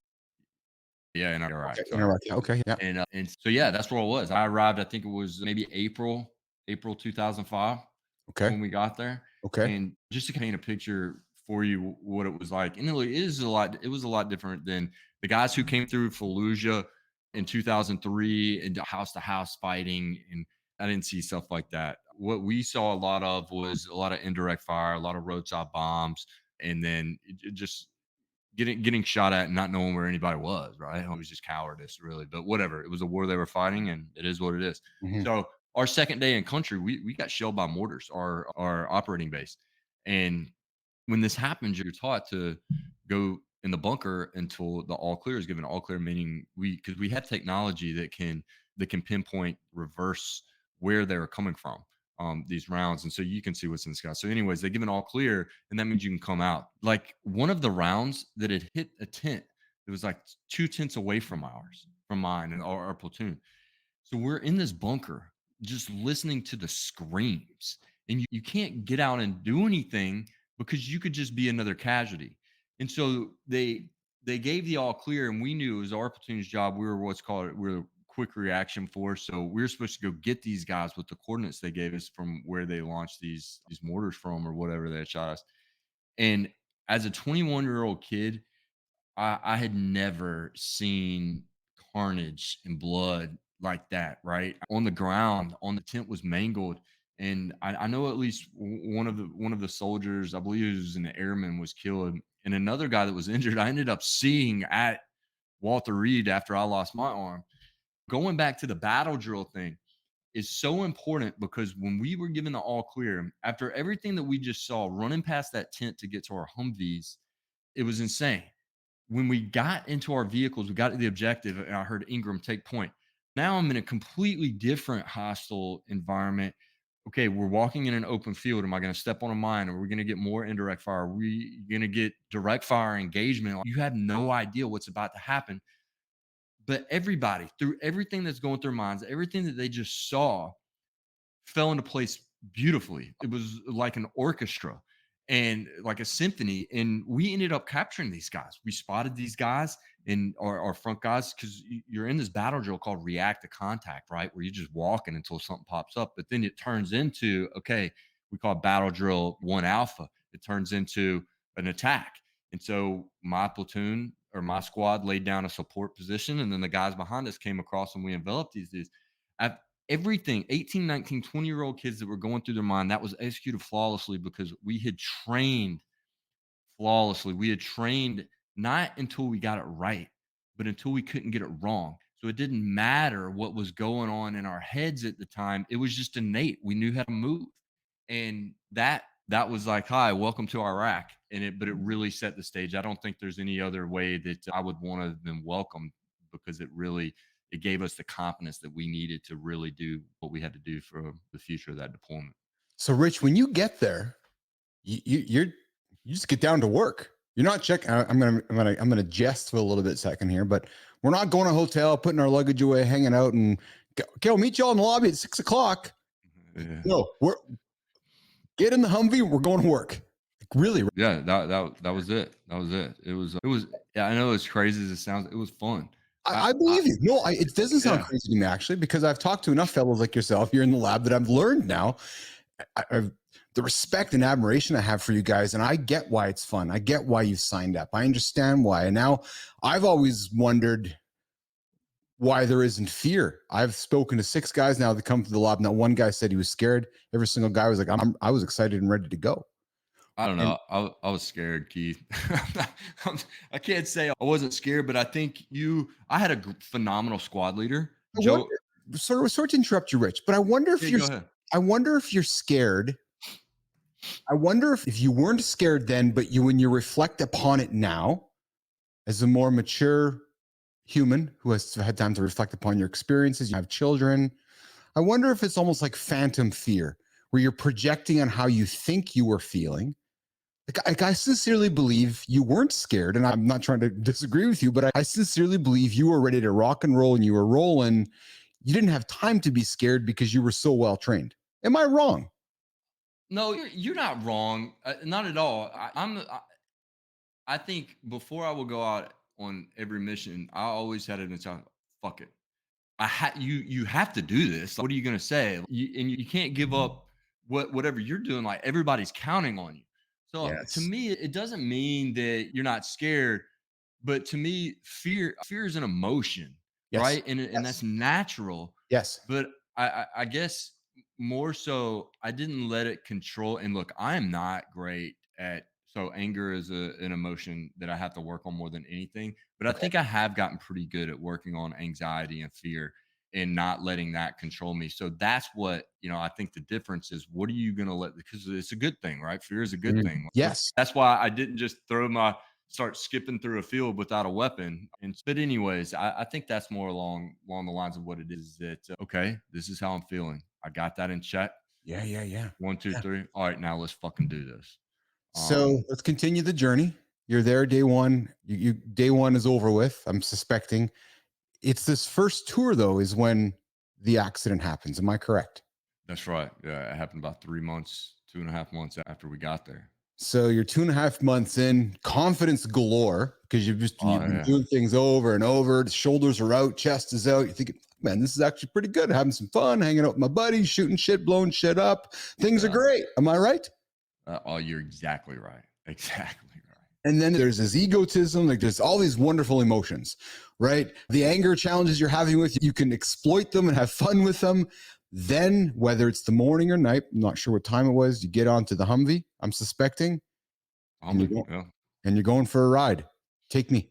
yeah, in Iraq. Okay. In Sorry. Iraq. Yeah, okay. Yeah. And so yeah, that's where it was. I arrived, I think it was maybe April 2005 Okay. when we got there. Okay. And just to paint a picture for you what it was like, and it was a lot different than the guys who came through Fallujah in 2003 and house to house fighting. And I didn't see stuff like that. What we saw a lot of was a lot of indirect fire, a lot of roadside bombs, and then it just getting shot at and not knowing where anybody was, right? It was just cowardice, really. But whatever. It was a war they were fighting, and it is what it is. Mhm. So our second day in country, we got shelled by mortars, our operating base. And when this happens, you're taught to go in the bunker until the all clear is given. All clear meaning because we have technology that can pinpoint reverse where they're coming from, these rounds, and so you can see what's in the sky. So anyways, they give an all clear, and that means you can come out. Like one of the rounds that had hit a tent, it was like 2 tents away from mine and our platoon. So we're in this bunker just listening to the screams, and you can't get out and do anything because you could just be another casualty. And so they gave the all clear, and we knew it was our platoon's job. We were we're a quick reaction force. So we were supposed to go get these guys with the coordinates they gave us from where they launched these mortars from or whatever they had shot us. And as a 21-year-old kid, I had never seen carnage and blood like that, right? On the ground, on the tent was mangled. And I know at least one of the soldiers, I believe it was an airman, was killed. And another guy that was injured, I ended up seeing at Walter Reed after I lost my arm. Going back to the battle drill thing is so important because when we were given the all clear, after everything that we just saw running past that tent to get to our Humvees, it was insane. When we got into our vehicles, we got to the objective, and I heard Ingram take point. Now I'm in a completely different hostile environment. Okay, we're walking in an open field. Am I going to step on a mine? Are we going to get more indirect fire? Are we going to get direct fire engagement? You have no idea what's about to happen. But everybody, through everything that's going through minds, everything that they just saw, fell into place beautifully. It was like an orchestra and like a symphony. And we ended up capturing these guys. We spotted these guys and our front guys because you're in this battle drill called react to contact, right? Where you're just walking until something pops up. But then it turns into, okay, we call it battle drill 1 alpha. It turns into an attack. And so my platoon or my squad laid down a support position. And then the guys behind us came across and we enveloped these dudes. Everything 18, 19, 20-year-old kids that were going through their mind, that was executed flawlessly because we had trained flawlessly. We had trained not until we got it right, but until we couldn't get it wrong. So it didn't matter what was going on in our heads at the time. It was just innate. We knew how to move. And that was like, hi, welcome to Iraq. But it really set the stage. I don't think there's any other way that I would want to have been welcomed because it gave us the confidence that we needed to really do what we had to do for the future of that deployment. So, Rich, when you get there, you just get down to work. You're not checking. I'm gonna jest for a little bit second here, but we're not going to a hotel, putting our luggage away, hanging out, and okay, I'll meet you all in the lobby at 6 o'clock. Yeah. No, we're get in the Humvee. We're going to work. Like, really? Yeah, that was it. That was it. It was. Yeah, I know as crazy as it sounds, it was fun. I believe you. No, it doesn't sound Yeah. crazy to me actually, because I've talked to enough fellows like yourself here in the lab that I've learned now. The respect and admiration I have for you guys, and I get why it's fun. I get why you signed up. I understand why. And now I've always wondered why there isn't fear. I've spoken to 6 guys now that come to the lab. Now, one guy said he was scared. Every single guy was like, I was excited and ready to go. I don't And know. I was scared, Keith. I can't say I wasn't scared, but I think I had a phenomenal squad leader, I wonder, Joe. sorry to interrupt you, Rich, but Yeah, go ahead. I wonder if you're scared. I wonder if you weren't scared then, but when you reflect upon it now, as a more mature human who has had time to reflect upon your experiences, you have children. I wonder if it's almost like phantom fear, where you're projecting on how you think you were feeling. I sincerely believe you weren't scared, and I'm not trying to disagree with you, but I sincerely believe you were ready to rock and roll and you were rolling. You didn't have time to be scared because you were so well trained. Am I wrong? No, you're not wrong. Not at all. I think before I would go out on every mission, I always had an mentality, fuck it. You have to do this. What are you gonna say? You can't give up whatever you're doing. Like everybody's counting on you. So to Yes. me, it doesn't mean that you're not scared, but to me, fear is an emotion, Yes. right? And Yes. that's natural. Yes. But I guess more so, I didn't let it control. And look, I am not great at so anger is an emotion that I have to work on more than anything. But I Okay. think I have gotten pretty good at working on anxiety and fear and not letting that control me. So that's what, I think the difference is what are you going to let, because it's a good thing, right? Fear is a good thing. Yes. That's why I didn't just start skipping through a field without a weapon. And but anyways, I think that's more along the lines of what it is that okay, this is how I'm feeling. I got that in check. Yeah. Yeah. Yeah. One, two, Yeah. three. All right, now let's fucking do this. So let's continue the journey. You're there day one. Day one is over with. I'm suspecting it's this first tour though is when the accident happens. Am I correct? That's right. Yeah, it happened about 3 months, 2.5 months after we got there. So you're 2.5 months in, confidence galore because Oh you've been yeah, doing things over and over. The shoulders are out, chest is out. You're thinking, man, this is actually pretty good. Having some fun, hanging out with my buddies, shooting shit, blowing shit up. Things are yeah. great. Am I right? Oh, you're exactly right. Exactly right. And then there's this egotism, like there's all these wonderful emotions, right? The anger challenges you're having with you can exploit them and have fun with them. Then, whether it's the morning or night, I'm not sure what time it was, you get onto the Humvee, I'm suspecting, and Humvee. Yeah. you're going for a ride. Take me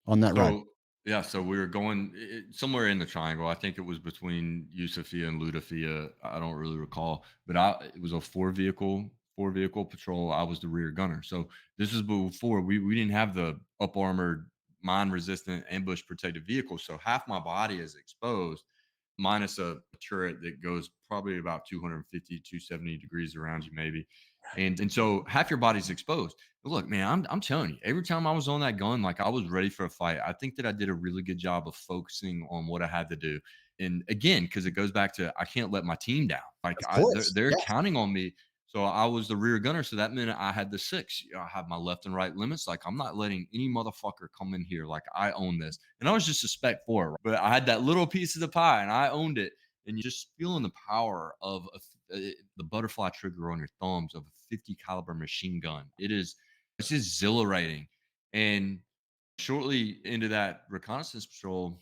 on that ride. So yeah, so we were going somewhere in the triangle. I think it was between Yusufia and Ludafia. I don't really recall, but it was a four vehicle patrol. I was the rear gunner. So this was before we didn't have the up armored, mine resistant, ambush protected vehicle. So half my body is exposed, minus a turret that goes probably about 250, 270 degrees around you, maybe. And so half your body's exposed. But look, man, I'm telling you, every time I was on that gun, like I was ready for a fight. I think that I did a really good job of focusing on what I had to do. And again, because it goes back to I can't let my team down. Like Of they're, course. they're Yes. counting on me. So I was the rear gunner. So that meant I had the six. I have my left and right limits. Like I'm not letting any motherfucker come in here. Like I own this. And I was just a spec for it. But I had that little piece of the pie and I owned it. And you just feeling the power of the butterfly trigger on your thumbs of a 50 caliber machine gun. It's just exhilarating. And shortly into that reconnaissance patrol,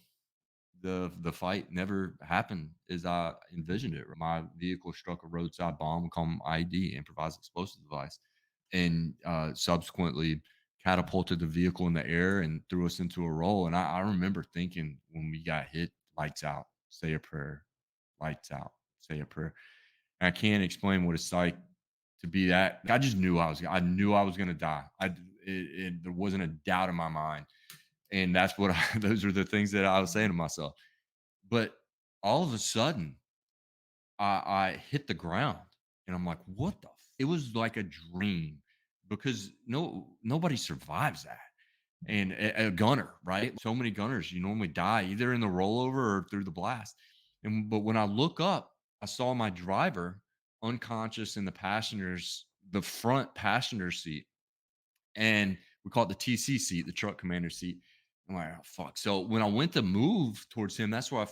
the fight never happened as I envisioned it. My vehicle struck a roadside bomb called IED, improvised explosive device, and subsequently catapulted the vehicle in the air and threw us into a roll. And I remember thinking when we got hit, lights out, say a prayer, lights out, say a prayer. And I can't explain what it's like to be that. I just knew I knew I was going to die. There wasn't a doubt in my mind. And that's what those are the things that I was saying to myself. But all of a sudden, I hit the ground and I'm like, what the? It was like a dream because nobody survives that. And a gunner, right? So many gunners, you normally die either in the rollover or through the blast. But when I look up, I saw my driver unconscious in the front passenger seat, and we call it the TC seat, the truck commander seat. I'm like, oh, fuck. So when I went to move towards him, that's when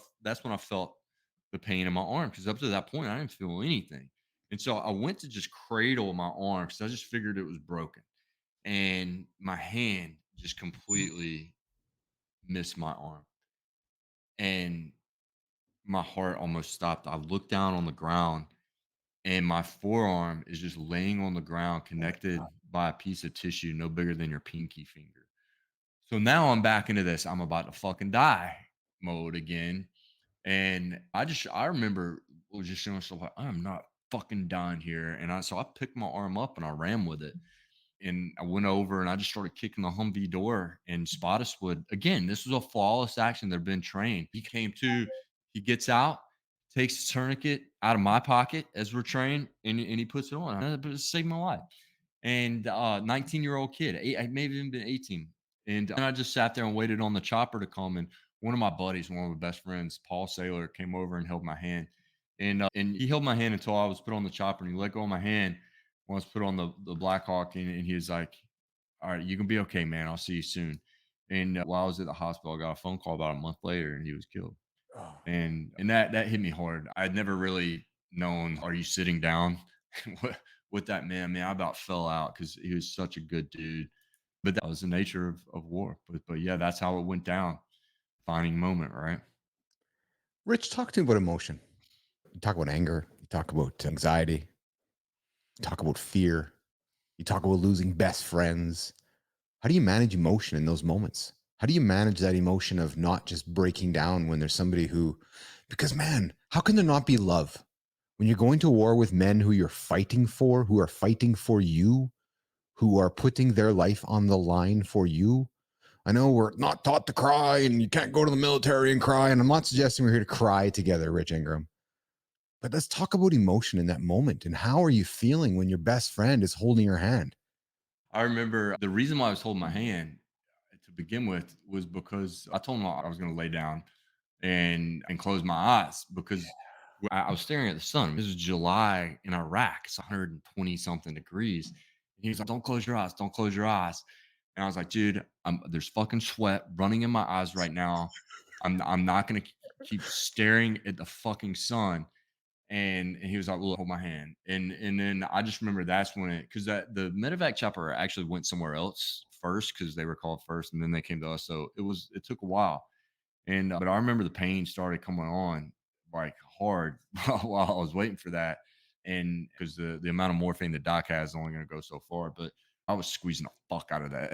I felt the pain in my arm because up to that point I didn't feel anything. And so I went to just cradle my arm because I just figured it was broken, and my hand just completely missed my arm, and my heart almost stopped. I looked down on the ground and my forearm is just laying on the ground, connected by a piece of tissue no bigger than your pinky finger. So now I'm back into this I'm about to fucking die mode again. And I remember was just showing myself like I'm not fucking dying here. And I picked my arm up and I ran with it. And I went over and I just started kicking the Humvee door. And Spottis would again, this was a flawless action. They've been trained. He came to, he gets out, takes the tourniquet out of my pocket as we're trained, and he puts it on. But it saved my life. And 19-year-old kid, I maybe even been 18. And I just sat there and waited on the chopper to come. And one of my buddies, one of my best friends, Paul Saylor, came over and held my hand. And he held my hand until I was put on the chopper, and he let go of my hand when I was put on the Black Hawk. And he was like, "All right, you can be okay, man. I'll see you soon." And while I was at the hospital, I got a phone call about a month later, and he was killed. Oh, And that hit me hard. I'd never really known, are you sitting down? what that meant. I mean, I about fell out because he was such a good dude. But that was the nature of war. But yeah, that's how it went down. Defining moment, right? Rich, talk to me about emotion. You talk about anger. You talk about anxiety. You talk about fear. You talk about losing best friends. How do you manage emotion in those moments? How do you manage that emotion of not just breaking down when there's somebody who, because man, how can there not be love when you're going to war with men who you're fighting for, who are fighting for you, who are putting their life on the line for you? I know we're not taught to cry and you can't go to the military and cry. And I'm not suggesting we're here to cry together, Rich Ingram. But let's talk about emotion in that moment. And how are you feeling when your best friend is holding your hand? I remember the reason why I was holding my hand to begin with was because I told him I was going to lay down and close my eyes because I was staring at the sun. This was July in Iraq. It's 120 something degrees. And he was like, "Don't close your eyes. Don't close your eyes." And I was like, "Dude, there's fucking sweat running in my eyes right now. I'm not gonna keep staring at the fucking sun." And he was like, "Look, hold my hand." And then I just remember that's when it because that the medevac chopper actually went somewhere else first because they were called first, and then they came to us. So it took a while. And but I remember the pain started coming on like hard while I was waiting for that. And because the amount of morphine the doc has is only going to go so far, but I was squeezing the fuck out of that.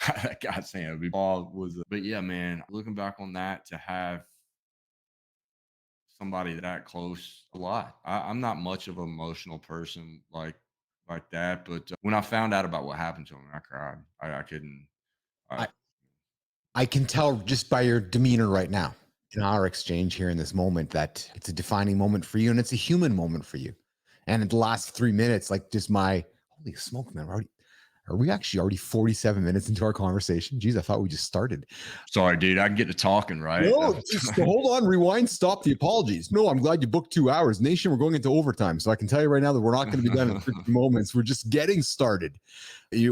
That goddamn ball was, but yeah, man, looking back on that to have somebody that close a lot. I'm not much of an emotional person like that, but when I found out about what happened to him, I cried. I couldn't. I, I, I can tell just by your demeanor right now in our exchange here in this moment that it's a defining moment for you and it's a human moment for you. And in the last 3 minutes, like just my holy smoke, man, are we actually already 47 minutes into our conversation? Geez, I thought we just started. Sorry, dude. I can get to talking, right? No, just hold on, rewind, stop the apologies. No, I'm glad you booked 2 hours. Nation, we're going into overtime. So I can tell you right now that we're not going to be done in 50 moments. We're just getting started.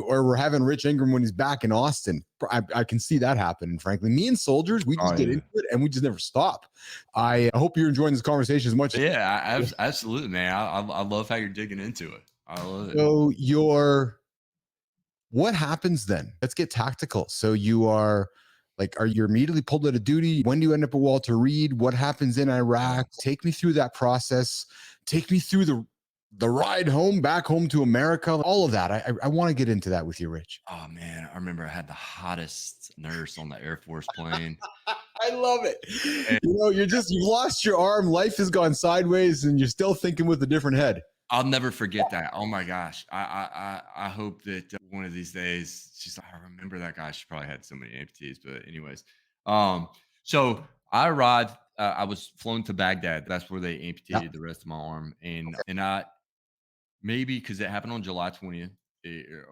Or we're having Rich Ingram when he's back in Austin. I can see that happening, frankly. Me and soldiers, we just get into it and we just never stop. I hope you're enjoying this conversation as much as Yeah, absolutely, man. I love how you're digging into it. I love it. so what happens then? Let's get tactical. So you are are you immediately pulled out of duty? When do you end up at Walter Reed? What happens in Iraq? Take me through that process. Take me through the ride home, back home to America, all of that. I want to get into that with you, Rich. Oh man, I remember I had the hottest nurse on the Air Force plane. I love it. You've lost your arm. Life has gone sideways and you're still thinking with a different head. I'll never forget that. Oh my gosh. I hope that one of these days she's like, I remember that guy. She probably had so many amputees, but anyways. So I arrived. I was flown to Baghdad. That's where they Yeah. amputated the rest of my arm, and I maybe because it happened on July 20th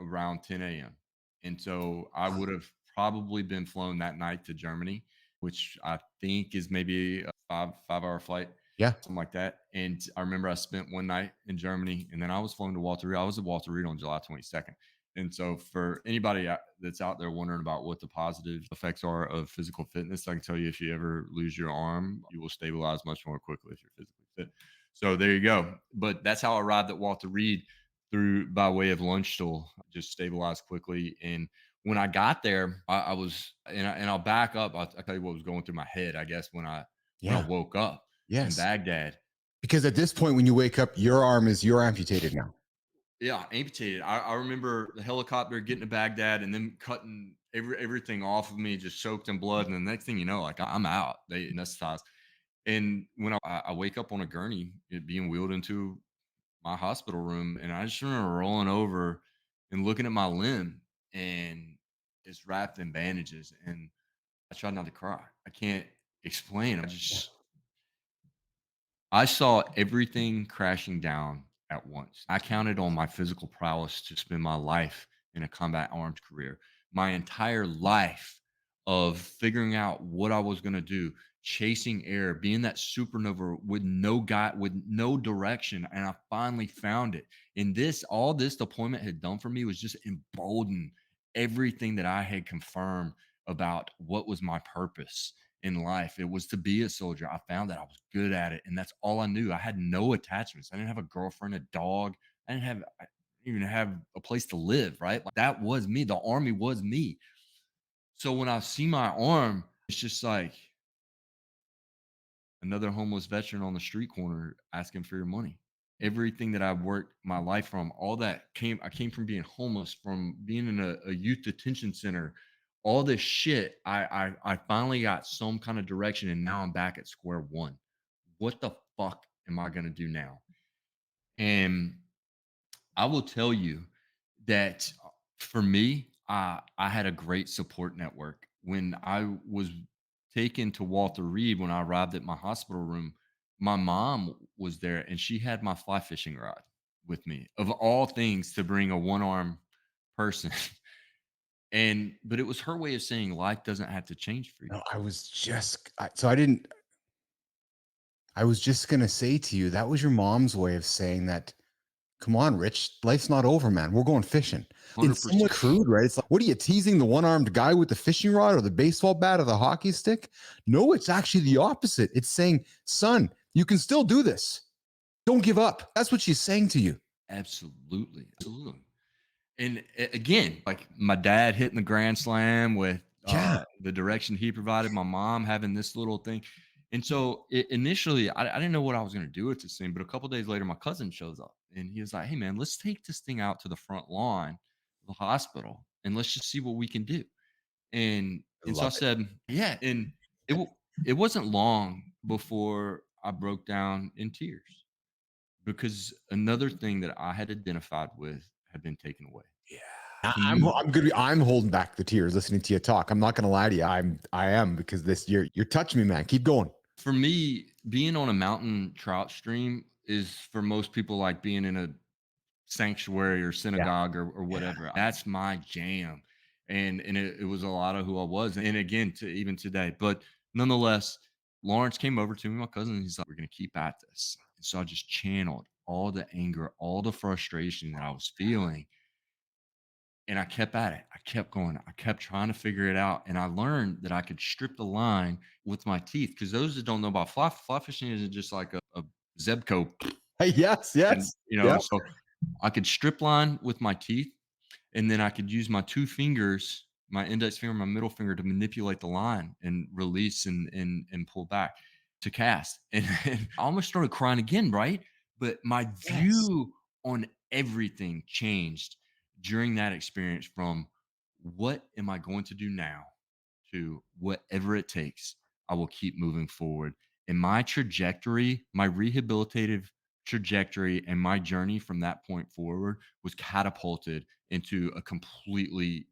around 10 a.m. And so I would have probably been flown that night to Germany, which I think is maybe a five-hour flight, Yeah. something like that. And I remember I spent one night in Germany, and then I was flown to Walter Reed. I was at Walter Reed on July 22nd. And so for anybody that's out there wondering about what the positive effects are of physical fitness, I can tell you if you ever lose your arm, you will stabilize much more quickly if you're physically fit. So there you go. But that's how I arrived at Walter Reed through by way of Lunchstool, just stabilized quickly. And when I got there, I was, and I'll back up. I'll tell you what was going through my head, I guess, when I Yeah. woke up in Yes. Baghdad. Because at this point, when you wake up, you're amputated now. Yeah, amputated. I remember the helicopter getting to Baghdad and then cutting everything off of me, just soaked in blood. And the next thing you know, like I'm out. They anesthetized. And when I wake up on a gurney, it being wheeled into my hospital room, and I just remember rolling over and looking at my limb, and it's wrapped in bandages. And I tried not to cry. I can't explain. I saw everything crashing down at once. I counted on my physical prowess to spend my life in a combat arms career. My entire life of figuring out what I was going to do, chasing air, being that supernova with no guide, with no direction. And I finally found it. And all this deployment had done for me was just embolden everything that I had confirmed about what was my purpose in life. It was to be a soldier. I found that I was good at it, and that's all I knew. I had no attachments. I didn't have a girlfriend, a dog. I didn't even have a place to live, right? Like that was me. The army was me. So when I see my arm, it's just like another homeless veteran on the street corner asking for your money. Everything that I worked my life from, all that I came from being homeless, from being in a youth detention center, all this shit. I finally got some kind of direction, and now I'm back at square one. What the fuck am I gonna do now? And I will tell you that for me, I had a great support network. When I was taken to Walter Reed, when I arrived at my hospital room, my mom was there and she had my fly fishing rod with me, of all things, to bring a one arm person. But it was her way of saying life doesn't have to change for you. No, I didn't. I was just gonna say to you that was your mom's way of saying that. Come on, Rich, life's not over, man. We're going fishing. It's 100%. somewhat crude, right? It's like, what are you teasing the one-armed guy with the fishing rod or the baseball bat or the hockey stick? No, it's actually the opposite. It's saying, son, you can still do this. Don't give up. That's what she's saying to you. Absolutely. Absolutely. And again, like my dad hitting the grand slam with Yeah. the direction he provided, my mom having this little thing. And so initially, I didn't know what I was going to do with this thing. But a couple days later, my cousin shows up and he was like, "Hey, man, let's take this thing out to the front lawn of the hospital and let's just see what we can do." I And so I love it. said, "Yeah." And it wasn't long before I broke down in tears because another thing that I had identified with had been taken away. Yeah. To me, I'm holding back the tears listening to you talk. I'm not gonna lie to you. I am because you're touching me, man. Keep going. for me, being on a mountain trout stream is for most people like being in a sanctuary or Yeah. synagogue or whatever. That's my jam. And it was a lot of who I was. And again, to even today. But nonetheless, Lawrence came over to me, my cousin, and he's like, "We're gonna keep at this." And so I just channeled all the anger, all the frustration that I was feeling. And I kept at it. I kept going. I kept trying to figure it out. And I learned that I could strip the line with my teeth. Because those that don't know about fly fishing isn't just like a Zebco. Hey, yes, And, yes. Yeah. so I could strip line with my teeth. And then I could use my two fingers, my index finger, my middle finger, to manipulate the line and release and pull back to cast. And I almost started crying again, right? But my Yes. view on everything changed during that experience from what am I going to do now to whatever it takes, I will keep moving forward. And my trajectory, my rehabilitative trajectory, and my journey from that point forward was catapulted into a completely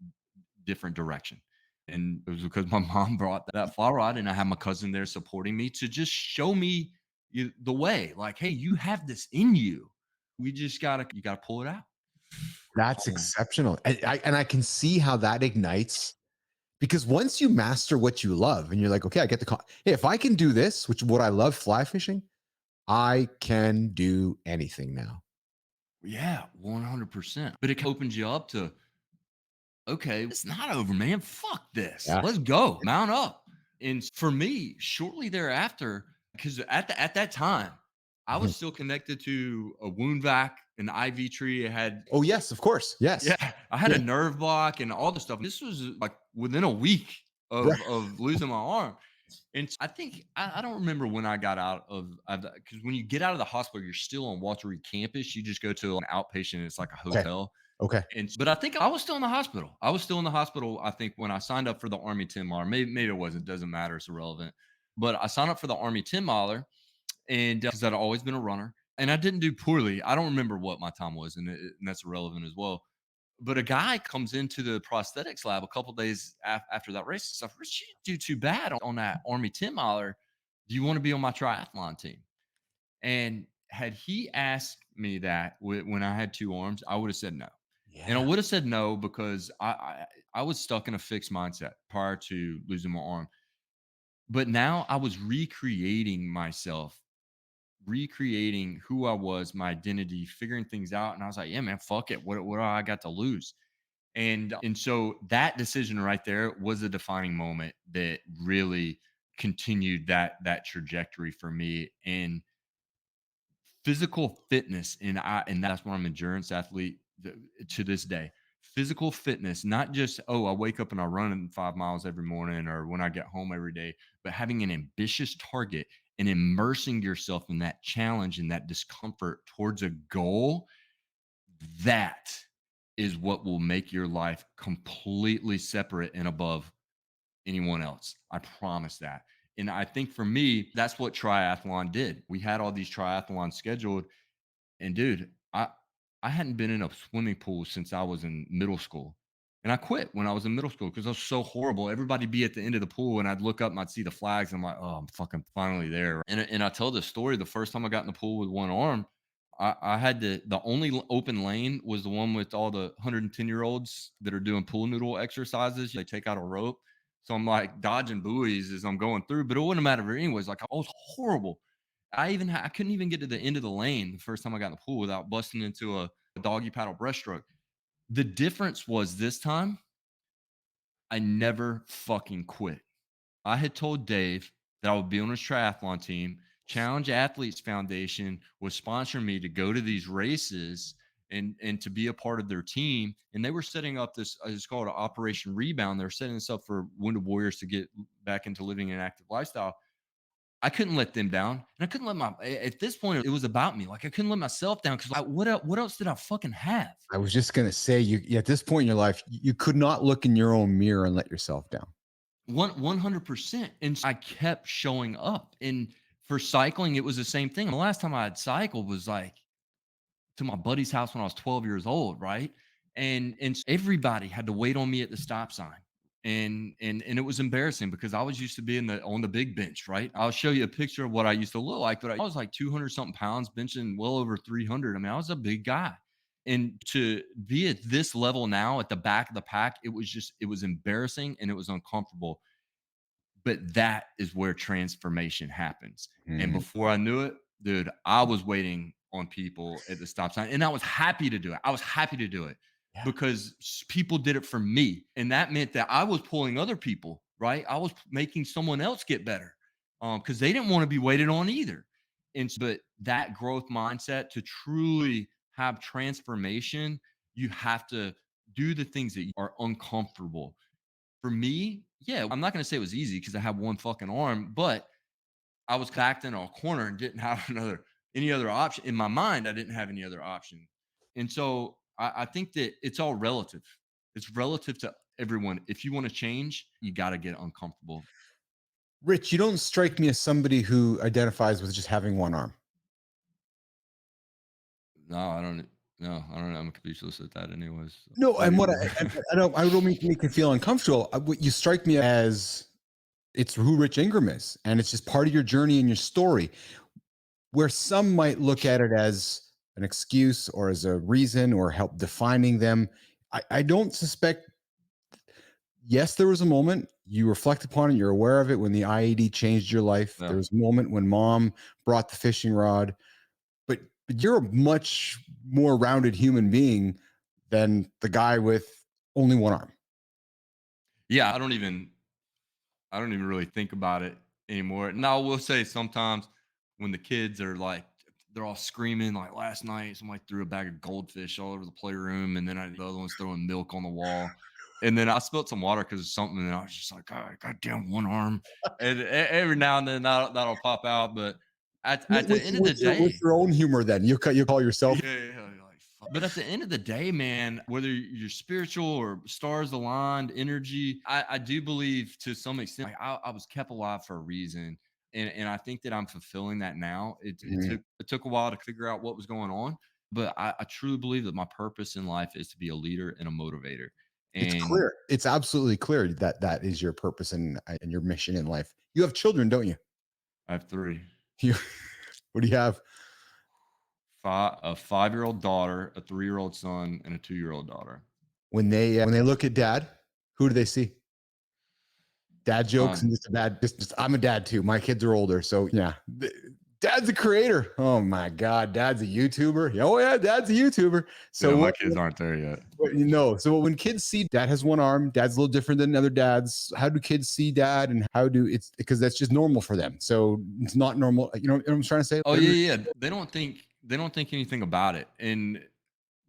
different direction. And it was because my mom brought that fly rod, and I had my cousin there supporting me to just show me the way. Like, hey, you have this in you. You gotta pull it out. That's Um, exceptional. And I can see how that ignites because once you master what you love and you're like, okay, I get hey, if I can do this, which what I love, fly fishing, I can do anything now. yeah, 100%. But it opens you up to, okay, it's not over, man. Fuck this. Yeah. Let's go. Mount up. And for me, shortly thereafter, because at that time, I Mhm. was still connected to a wound vac, an IV tree. I had Oh, yes, of course. Yes. yeah, I had Yeah. a nerve block and all this stuff. This was like within a week Right. of losing my arm. And I think I don't remember when I got out of because when you get out of the hospital, you're still on Walter Reed campus. You just go to an outpatient. It's like a Okay. hotel. Okay. But I think I was still in the hospital. I was still in the hospital. I think when I signed up for the Army 10 miler, maybe it wasn't. Doesn't matter. It's irrelevant. But I signed up for the Army 10 miler, and because I'd always been a runner, and I didn't do poorly. I don't remember what my time was, and that's irrelevant as well. But a guy comes into the prosthetics lab a couple days after that race and stuff. Rich, you didn't do too bad on that Army 10 miler. Do you want to be on my triathlon team? And had he asked me that when I had two arms, I would have said no. And I Yeah. would have said no because I was stuck in a fixed mindset prior to losing my arm. But now I was recreating myself, recreating who I was, my identity, figuring things out. And I was like, yeah, man, fuck it. What do I got to lose? And so that decision right there was a defining moment that really continued that trajectory for me. And physical fitness, and that's why I'm an endurance athlete to this day. Physical fitness, not just, oh, I wake up and I run 5 miles every morning or when I get home every day, but having an ambitious target and immersing yourself in that challenge and that discomfort towards a goal, that is what will make your life completely separate and above anyone else. I promise that. And I think for me, that's what triathlon did. We had all these triathlons scheduled, and dude, I hadn't been in a swimming pool since I was in middle school. And I quit when I was in middle school because I was so horrible. Everybody'd be at the end of the pool and I'd look up and I'd see the flags. And I'm like, oh, I'm fucking finally there. And I tell this story the first time I got in the pool with one arm, I had the only open lane was the one with all the 110-year-olds that are doing pool noodle exercises. They take out a rope. So I'm like dodging buoys as I'm going through, but it wouldn't matter anyways. Like I was horrible. I couldn't even get to the end of the lane the first time I got in the pool without busting into a doggy paddle breaststroke. The difference was this time I never fucking quit. I had told Dave that I would be on his triathlon team. Challenge Athletes Foundation was sponsoring me to go to these races and to be a part of their team. And they were setting up this, it's called Operation Rebound. They're setting this up for Wounded Warriors to get back into living an active lifestyle. I couldn't let them down, and I couldn't let at this point, it was about me. Like, I couldn't let myself down because what else did I fucking have? I was just gonna say, at this point in your life, you could not look in your own mirror and let yourself down. 100%. And I kept showing up. And for cycling, it was the same thing. The last time I had cycled was like to my buddy's house when I was 12 years old, right? And everybody had to wait on me at the stop sign. And it was embarrassing because I was used to being on the big bench, right? I'll show you a picture of what I used to look like, but I was like 200 something pounds, benching well over 300. I mean, I was a big guy. And to be at this level now at the back of the pack, it was embarrassing and it was uncomfortable. But that is where transformation happens. And Mhm. before I knew it, dude, I was waiting on people at the stop sign and I was happy to do it. I was happy to do it Yeah. because people did it for me. And that meant that I was pulling other people, right? I was making someone else get better because they didn't want to be waited on either. But that growth mindset to truly have transformation, you have to do the things that are uncomfortable. For me, yeah, I'm not gonna say it was easy because I have one fucking arm, but I was backed in a corner and didn't have any other option. In my mind, I didn't have any other option. And so I think that it's all relative. It's relative to everyone. If you want to change, you got to get uncomfortable. Rich, you don't strike me as somebody who identifies with just having one arm. No, I don't. No, I don't know. I'm speechless at that, anyways. No, What do and what you? I don't mean to make you feel uncomfortable. What you strike me as, it's who Rich Ingram is, and it's just part of your journey and your story. Where some might look at it as an excuse or as a reason or help defining them, I don't suspect. Yes, there was a moment you reflect upon it, you're aware of it when the IED changed your life. Yeah. There was a moment when mom brought the fishing rod, but you're a much more rounded human being than the guy with only one arm. Yeah, I don't even really think about it anymore. Now, I will say sometimes when the kids are like, they're all screaming. Like last night, somebody threw a bag of goldfish all over the playroom, and then the other one's throwing milk on the wall. And then I spilled some water because of something, and I was just like, God, goddamn one arm. And every now and then that'll pop out. But at the end of the With day, your own humor, then you call yourself. yeah, like, fuck. But at the end of the day, man, whether you're spiritual or stars aligned, energy, I do believe to some extent, like, I was kept alive for a reason. And I think that I'm fulfilling that now. Mhm. It took a while to figure out what was going on, but I truly believe that my purpose in life is to be a leader and a motivator. It's And clear. It's absolutely clear that that is your purpose and your mission in life. You have children, don't you? I have three. You what do you have? A 5-year-old daughter, a 3-year-old son, and a 2-year-old daughter. When they look at dad, who do they see? Dad jokes and Um, just a dad. Just I'm a dad too. My kids are older, so yeah. Dad's a creator. Oh my God, dad's a YouTuber. Oh yeah, dad's a YouTuber. yeah, So my kids aren't there yet. you know, so when kids see dad has one arm, dad's a little different than other dads. How do kids see dad, and how do it's because that's just normal for them. So it's not normal. You know what I'm trying to say? Oh yeah, yeah. They don't think anything about it. And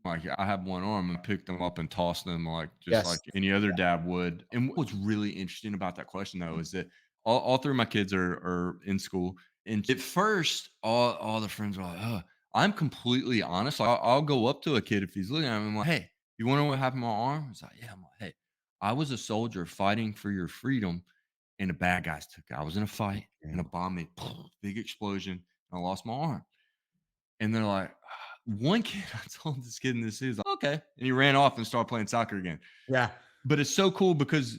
like I have one arm and picked them up and tossed them like just Yes. like any other dad would. And what's really interesting about that question though is that all three of my kids are in school. And at first, all the friends are like, oh, I'm completely honest. Like, I'll go up to a kid if he's looking at me. I'm like, hey, you want to know what happened to my arm? He's like, yeah. I'm like, hey, I was a soldier fighting for your freedom, and the bad guys took it. I was in a fight and a bomb made big explosion, and I lost my arm. And they're like, one kid, I told this kid in the city, he's like, okay. And he ran off and started playing soccer again. Yeah. But it's so cool because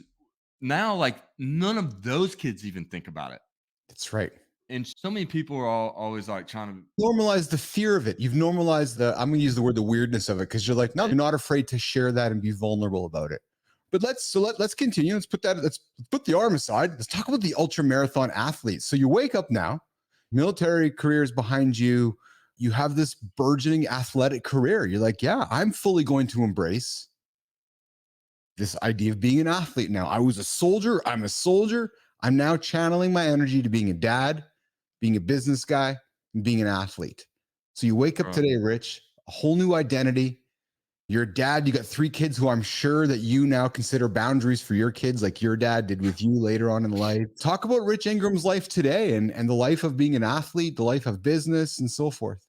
now, like, none of those kids even think about it. That's right. And so many people are always like trying to, Normalize the fear of it. You've normalized I'm going to use the word the weirdness of it because you're like, no, you're not afraid to share that and be vulnerable about it. But let's continue. Let's put the arm aside. Let's talk about the ultra marathon athletes. So you wake up now, military career is behind you. You have this burgeoning athletic career. You're like, yeah, I'm fully going to embrace this idea of being an athlete now. I was a soldier. I'm a soldier. I'm now channeling my energy to being a dad, being a business guy, and being an athlete. So you wake up bro. today, Rich, a whole new identity. You're a dad. You got 3 kids who I'm sure that you now consider boundaries for your kids, like your dad did with you later on in life. Talk about Rich Ingram's life today and the life of being an athlete, the life of business, and so forth.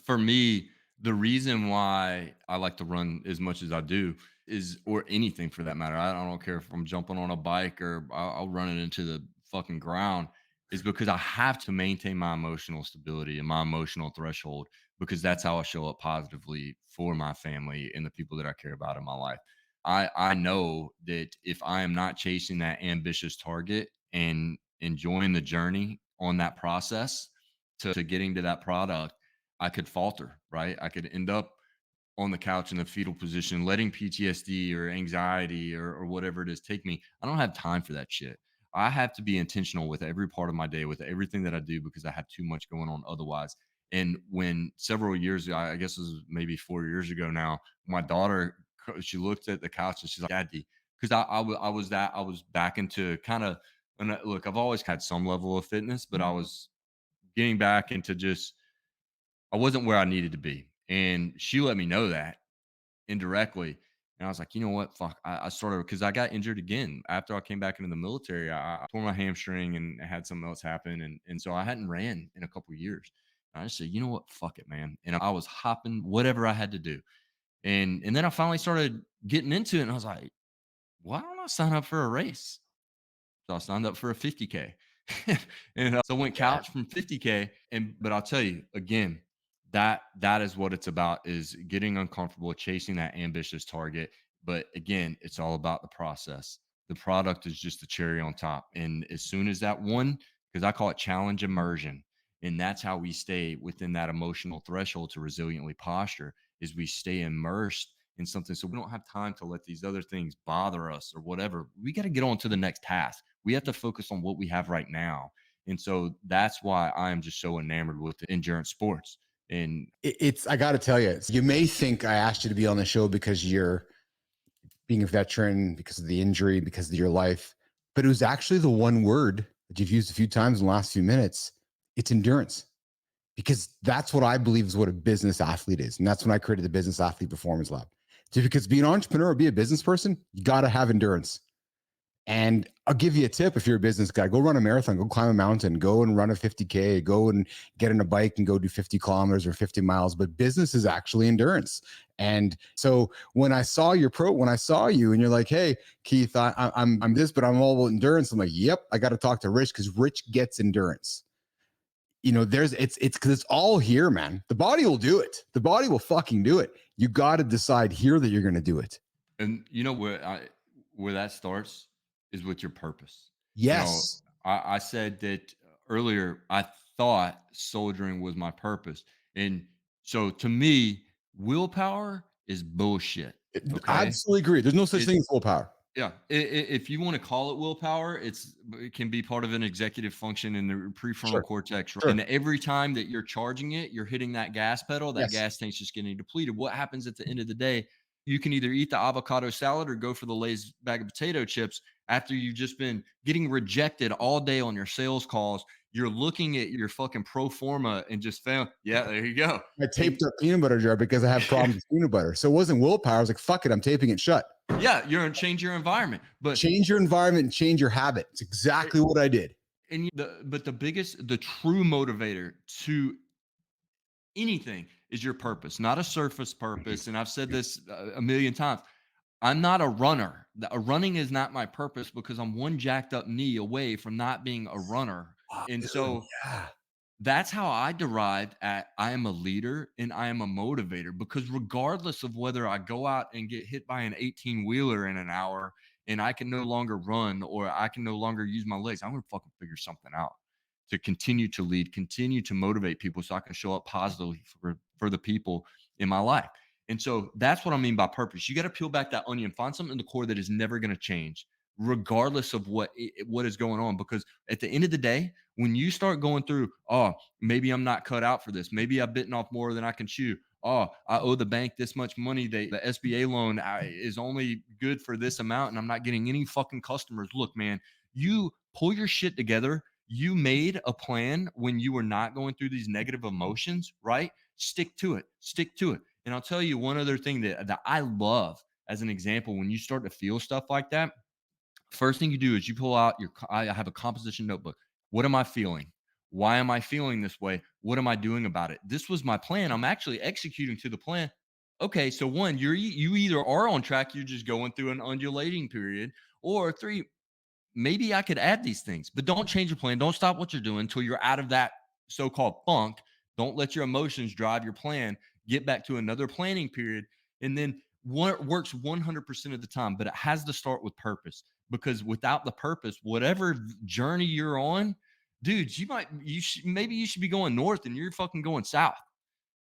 For me, the reason why I like to run as much as I do is, or anything for that matter. I don't care if I'm jumping on a bike or I'll run it into the fucking ground, is because I have to maintain my emotional stability and my emotional threshold because that's how I show up positively for my family and the people that I care about in my life. I know that if I am not chasing that ambitious target and enjoying the journey on that process to getting to that product, I could falter, right? I could end up on the couch in the fetal position, letting PTSD or anxiety or whatever it is take me. I don't have time for that shit. I have to be intentional with every part of my day, with everything that I do, because I have too much going on otherwise. And when several years ago, I guess it was maybe 4 years ago now, my daughter, she looked at the couch and she's like, Daddy, because I was back into kind of, and look, I've always had some level of fitness, but I was getting back into just, I wasn't where I needed to be. And she let me know that indirectly. And I was like, you know what? Fuck. I started because I got injured again after I came back into the military. I tore my hamstring and had something else happen. And so I hadn't ran in a couple of years. And I just said, you know what? Fuck it, man. And I was hopping whatever I had to do. And then I finally started getting into it. And I was like, why don't I sign up for a race? So I signed up for a 50K. And so I went couch from 50K. But I'll tell you again, that is what it's about, is getting uncomfortable, chasing that ambitious target. But again, it's all about the process. The product is just the cherry on top. And as soon as that one, because I call it challenge immersion, and that's how we stay within that emotional threshold to resiliently posture, is we stay immersed in something. So we don't have time to let these other things bother us or whatever. We got to get on to the next task. We have to focus on what we have right now. And so that's why I am just so enamored with endurance sports. And It's I got to tell you, you may think I asked you to be on the show because you're being a veteran, because of the injury, because of your life, but it was actually the one word that you've used a few times in the last few minutes. It's endurance, because that's what I believe is what a business athlete is. And that's when I created the Business Athlete Performance Lab. Because being an entrepreneur or be a business person, you got to have endurance. And I'll give you a tip. If you're a business guy, go run a marathon, go climb a mountain, go and run a 50K, go and get on a bike and go do 50 kilometers or 50 miles. But business is actually endurance. And so when I saw you and you're like, hey, Keith, I'm this, but I'm all about endurance. I'm like, yep, I got to talk to Rich because Rich gets endurance. It's because it's all here, man. The body will do it. The body will fucking do it. You got to decide here that you're going to do it. And you know where that starts is with your purpose. Yes. I said that earlier. I thought soldiering was my purpose, and so to me, willpower is bullshit. Okay, I absolutely agree. There's no such thing as willpower. Yeah, if you want to call it willpower, it can be part of an executive function in the prefrontal cortex. Right? Sure. And every time that you're charging it, you're hitting that gas pedal. That gas tank's just getting depleted. What happens at the end of the day? You can either eat the avocado salad or go for the Lay's bag of potato chips after you've just been getting rejected all day on your sales calls. You're looking at your fucking pro forma and just found, yeah, there you go. I taped up peanut butter jar because I have problems with peanut butter. So it wasn't willpower. I was like, fuck it, I'm taping it shut. Yeah, you're going to change your environment. But change your environment and change your habit. It's exactly what I did. And the true motivator to anything is your purpose, not a surface purpose. And I've said this a million times. I'm not a runner. Running is not my purpose because I'm one jacked up knee away from not being a runner. And so that's how I derived at I am a leader and I am a motivator, because regardless of whether I go out and get hit by an 18-wheeler in an hour and I can no longer run or I can no longer use my legs, I'm going to fucking figure something out to continue to lead, continue to motivate people so I can show up positively for the people in my life. And so that's what I mean by purpose. You got to peel back that onion, find something in the core that is never going to change, regardless of what is going on. Because at the end of the day, when you start going through, oh, maybe I'm not cut out for this. Maybe I've bitten off more than I can chew. Oh, I owe the bank this much money. The SBA loan is only good for this amount and I'm not getting any fucking customers. Look, man, you pull your shit together. You made a plan when you were not going through these negative emotions, right? Stick to it. Stick to it. And I'll tell you one other thing that I love as an example. When you start to feel stuff like that, first thing you do is you pull out I have a composition notebook. What am I feeling? Why am I feeling this way? What am I doing about it? This was my plan. I'm actually executing to the plan. Okay, so one, you either are on track, you're just going through an undulating period, or three, maybe I could add these things, but don't change your plan. Don't stop what you're doing until you're out of that so-called funk. Don't let your emotions drive your plan. Get back to another planning period. And then what works 100% of the time, but it has to start with purpose, because without the purpose, whatever journey you're on, dude, maybe you should be going north and you're fucking going south.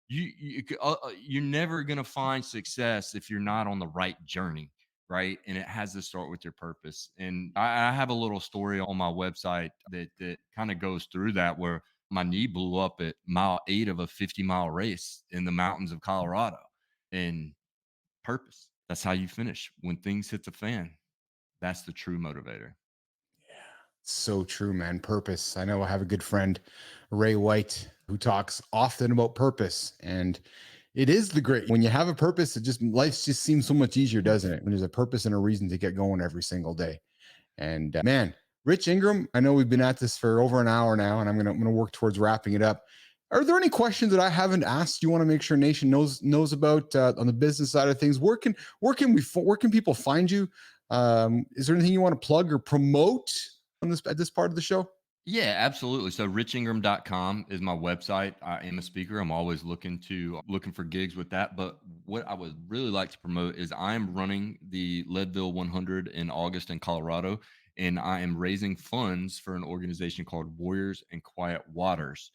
You're never going to find success if you're not on the right journey. Right. And it has to start with your purpose. And I have a little story on my website that kind of goes through that, where my knee blew up at mile 8 of a 50-mile race in the mountains of Colorado. And purpose, that's how you finish. When things hit the fan, that's the true motivator. So true, man. Purpose. I know I have a good friend, Ray White, who talks often about purpose, and it is the great, when you have a purpose, life just seems so much easier, doesn't it? When there's a purpose and a reason to get going every single day. And man, Rich Ingram, I know we've been at this for over an hour now, and I'm gonna work towards wrapping it up. Are there any questions that I haven't asked you want to make sure Nation knows about on the business side of things? Where can people find you? Is there anything you want to plug or promote at this part of the show? Yeah, absolutely. So richingram.com is my website. I am a speaker. I'm always looking for gigs with that. But what I would really like to promote is I'm running the Leadville 100 in August in Colorado, and I am raising funds for an organization called Warriors and Quiet Waters.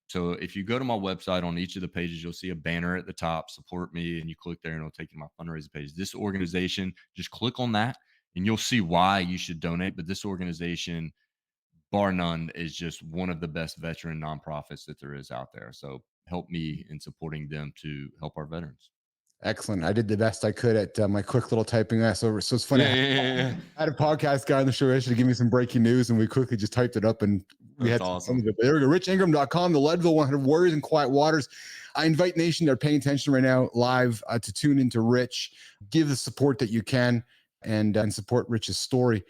So if you go to my website, on each of the pages, you'll see a banner at the top, support me, and you click there and it'll take you to my fundraising page. This organization, just click on that and you'll see why you should donate. But this organization, bar none, is just one of the best veteran nonprofits that there is out there. So help me in supporting them to help our veterans. Excellent. I did the best I could at my quick little typing. So it's funny. I had a podcast guy on the show yesterday to give me some breaking news, and we quickly just typed it up and We That's had some fun awesome. with it. There we go. RichIngram.com, the Leadville 100 Warriors and Quiet Waters. I invite Nation that are paying attention right now live to tune into Rich. Give the support that you can and support Rich's story.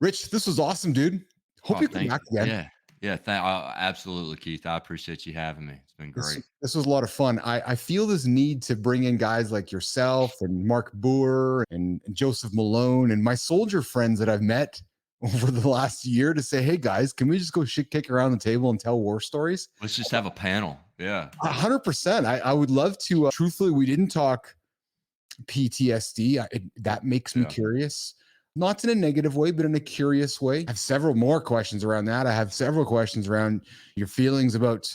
Rich, this was awesome, dude. Hope Oh, you come thank back you. again. Yeah. Yeah. Absolutely, Keith. I appreciate you having me. It's been This great. this was a lot of fun. I feel this need to bring in guys like yourself and Mark Boer and Joseph Malone and my soldier friends that I've met over the last year to say, hey guys, can we just go shit kick around the table and tell war stories? Let's just have a panel. Yeah. 100%. I would love to. Truthfully, we didn't talk PTSD. That makes me Yeah. curious, not in a negative way, but in a curious way. I have several more questions around that. I have several questions around your feelings about,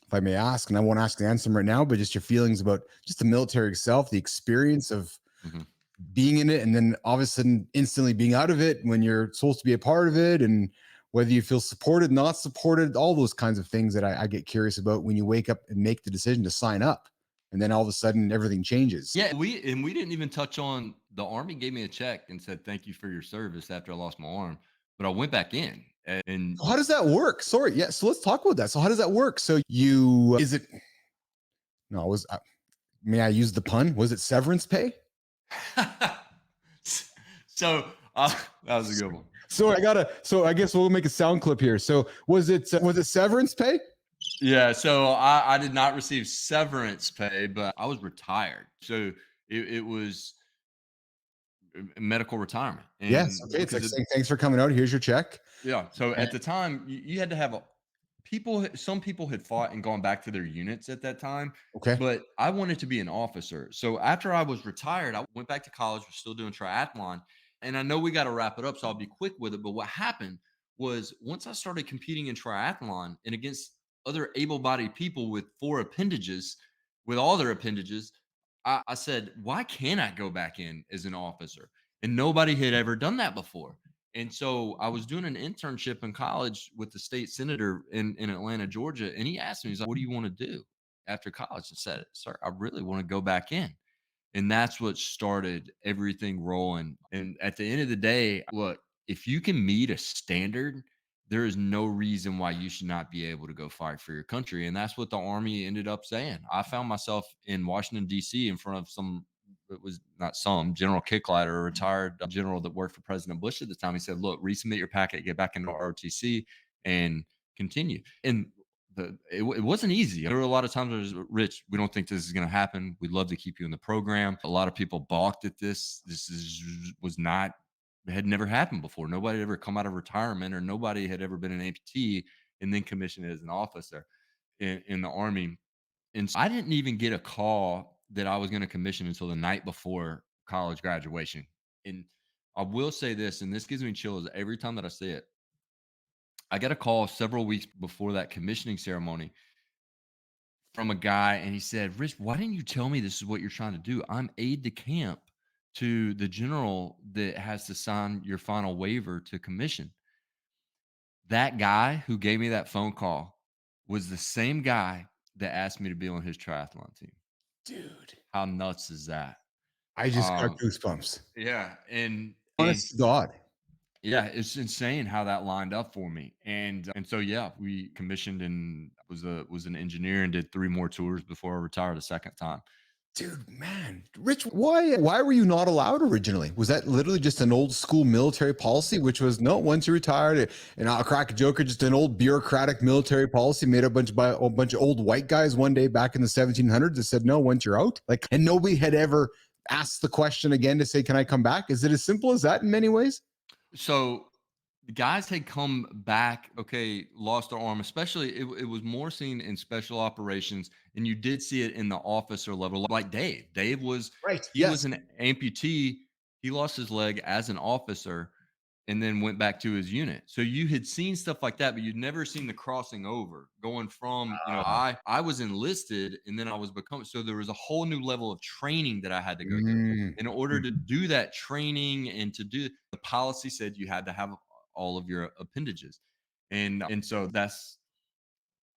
if I may ask, and I won't ask the answer right now, but just your feelings about just the military itself, the experience of Mhm. being in it, and then all of a sudden instantly being out of it when you're supposed to be a part of it, and whether you feel supported, not supported, all those kinds of things that I get curious about when you wake up and make the decision to sign up. And then all of a sudden everything changes. Yeah, we didn't even touch on the Army gave me a check and said thank you for your service after I lost my arm, but I went back in and So how does that work? Sorry. Yeah. So let's talk about that. So how does that work? So you, is it, no, it was, may I use the pun? Was it severance pay? so that was a good one. So I guess we'll make a sound clip here. So was it severance pay? Yeah, so I did not receive severance pay, but I was retired. So it was medical retirement. Yes. And Okay. It's because like saying, thanks for coming out. Here's your check. yeah. So at the time, you had to have some people had fought and gone back to their units at that time, Okay. but I wanted to be an officer. So after I was retired, I went back to college, was still doing triathlon. And I know we got to wrap it up, so I'll be quick with it. But what happened was once I started competing in triathlon and against other able bodied people with four appendages, with all their appendages, I said, why can't I go back in as an officer? And nobody had ever done that before. And so I was doing an internship in college with the state senator in Atlanta, Georgia. And he asked me, he's like, what do you want to do after college? I said, sir, I really want to go back in. And that's what started everything rolling. And at the end of the day, look, if you can meet a standard, there is no reason why you should not be able to go fight for your country. And that's what the Army ended up saying. I found myself in Washington, D.C. in front of it was not General Kicklighter, a retired general that worked for President Bush at the time. He said, look, resubmit your packet, get back into ROTC and continue. And it wasn't easy. There were a lot of times where it was, Rich, we don't think this is going to happen. We'd love to keep you in the program. A lot of people balked at this. Was not, it had never happened before. Nobody had ever come out of retirement or nobody had ever been an amputee and then commissioned as an officer in the Army. And so I didn't even get a call that I was going to commission until the night before college graduation. And I will say this, and this gives me chills every time that I say it. I got a call several weeks before that commissioning ceremony from a guy, and he said, Rich, why didn't you tell me this is what you're trying to do? I'm aide de camp to the general that has to sign your final waiver to commission. That guy who gave me that phone call was the same guy that asked me to be on his triathlon team. Dude, How nuts is that? I just got Um, goosebumps. yeah, and Honest to God. yeah, it's insane how that lined up for me. And so yeah, we commissioned and was an engineer and did 3 more tours before I retired a second time. Dude, man, Rich, why were you not allowed originally? Was that literally just an old school military policy, which was no, once you retired, and I'll crack a joke, just an old bureaucratic military policy made up by a bunch of old white guys one day back in the 1700s that said no, once you're out, like, and nobody had ever asked the question again to say, can I come back? Is it as simple as that in many ways? So the guys had come back, okay, lost their arm, especially it was more seen in special operations, and you did see it in the officer level, like Dave. Right. He was Yes. an amputee. He lost his leg as an officer and then went back to his unit. So you had seen stuff like that, but you'd never seen the crossing over going from, I was enlisted and then I was becoming, so there was a whole new level of training that I had to go through. Mm. In order to do that training and to do the policy said you had to have all of your appendages. And so that's,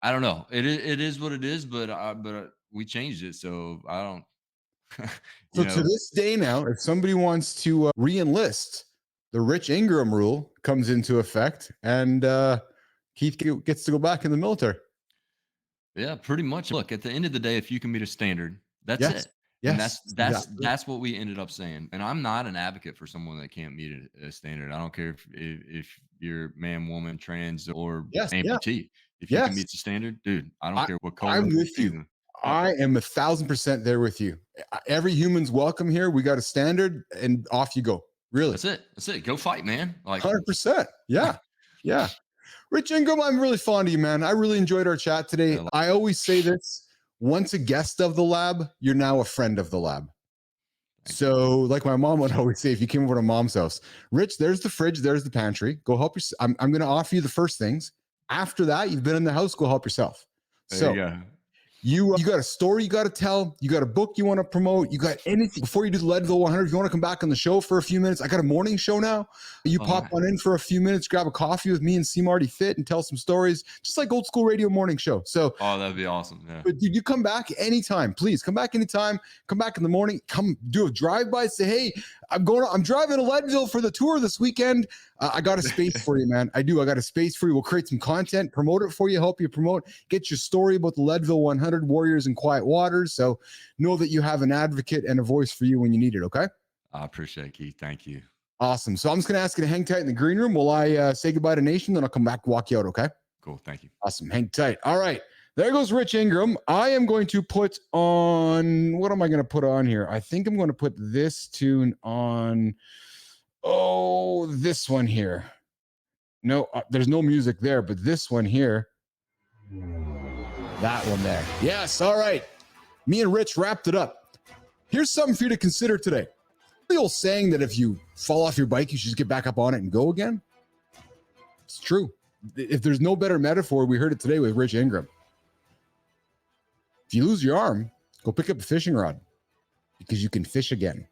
I don't know. It is what it is, but we changed it. So I don't, So you to know, this day now, if somebody wants to re-enlist, the Rich Ingram rule comes into effect, and Keith gets to go back in the military. Yeah, pretty much. Look, at the end of the day, if you can meet a standard, that's Yes. it. And Yes. Exactly. that's what we ended up saying. And I'm not an advocate for someone that can't meet a standard. I don't care if you're man, woman, trans, or Yes. Yeah. amputee. If you can Yes. meet the standard, dude, I don't care what I'm color. with you. I am 1,000% there with you. Every human's welcome here. We got a standard, and off you go. Really, That's it. That's it. Go fight, man. Like 100%. Yeah, yeah. Rich Ingram, I'm really fond of you, man. I really enjoyed our chat today. Yeah. I always say this: once a guest of the lab, you're now a friend of the lab. So, like my mom would always say, if you came over to mom's house, Rich, there's the fridge, there's the pantry. Go help yourself. I'm going to offer you the first things. After that, you've been in the house. Go help yourself. There you go. You got a story you got to tell. You got a book you want to promote. You got anything before you do the Leadville 100. If you want to come back on the show for a few minutes, I got a morning show now. You pop on in for a few minutes, grab a coffee with me and see Marty Fit and tell some stories, just like old school radio morning show. So, that'd be awesome. Yeah. But dude, you come back anytime. Please come back anytime. Come back in the morning. Come do a drive by. Say, hey, I'm driving to Leadville for the tour this weekend. I got a space for you, man. I do. I got a space for you. We'll create some content, promote it for you, help you promote, get your story about the Leadville 100 Warriors in Quiet Waters. So know that you have an advocate and a voice for you when you need it. Okay. I appreciate it, Keith. Thank you. Awesome. So I'm just going to ask you to hang tight in the green room while I say goodbye to Nation. Then I'll come back, walk you out. Okay. Cool. Thank you. Awesome. Hang tight. All right. There goes Rich Ingram. I am going to put on, what am I going to put on here? I think I'm going to put this tune on. Oh, this one here. No, there's no music there, but this one here. That one there. Yes. All right. Me and Rich wrapped it up. Here's something for you to consider today. The old saying that if you fall off your bike, you should just get back up on it and go again. It's true. If there's no better metaphor, we heard it today with Rich Ingram. If you lose your arm, go pick up a fishing rod because you can fish again.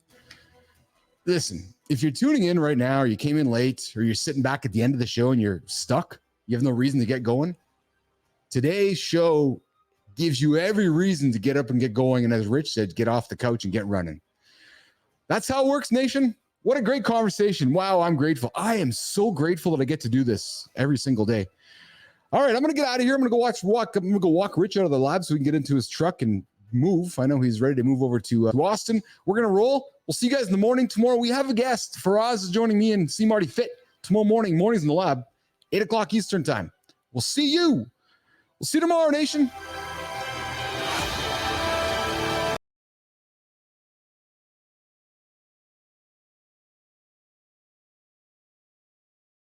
Listen, if you're tuning in right now, or you came in late, or you're sitting back at the end of the show and you're stuck, you have no reason to get going. Today's show gives you every reason to get up and get going. And as Rich said, get off the couch and get running. That's how it works, Nation. What a great conversation. Wow, I'm grateful. I am so grateful that I get to do this every single day. All right, I'm going to get out of here. I'm going to go walk Rich out of the lab so we can get into his truck and move. I know he's ready to move over to Austin. We're going to roll. We'll see you guys in the morning tomorrow. We have a guest. Faraz is joining me and see Marty Fit tomorrow morning. Mornings in the lab, 8 o'clock Eastern time. We'll see you. We'll see you tomorrow, Nation.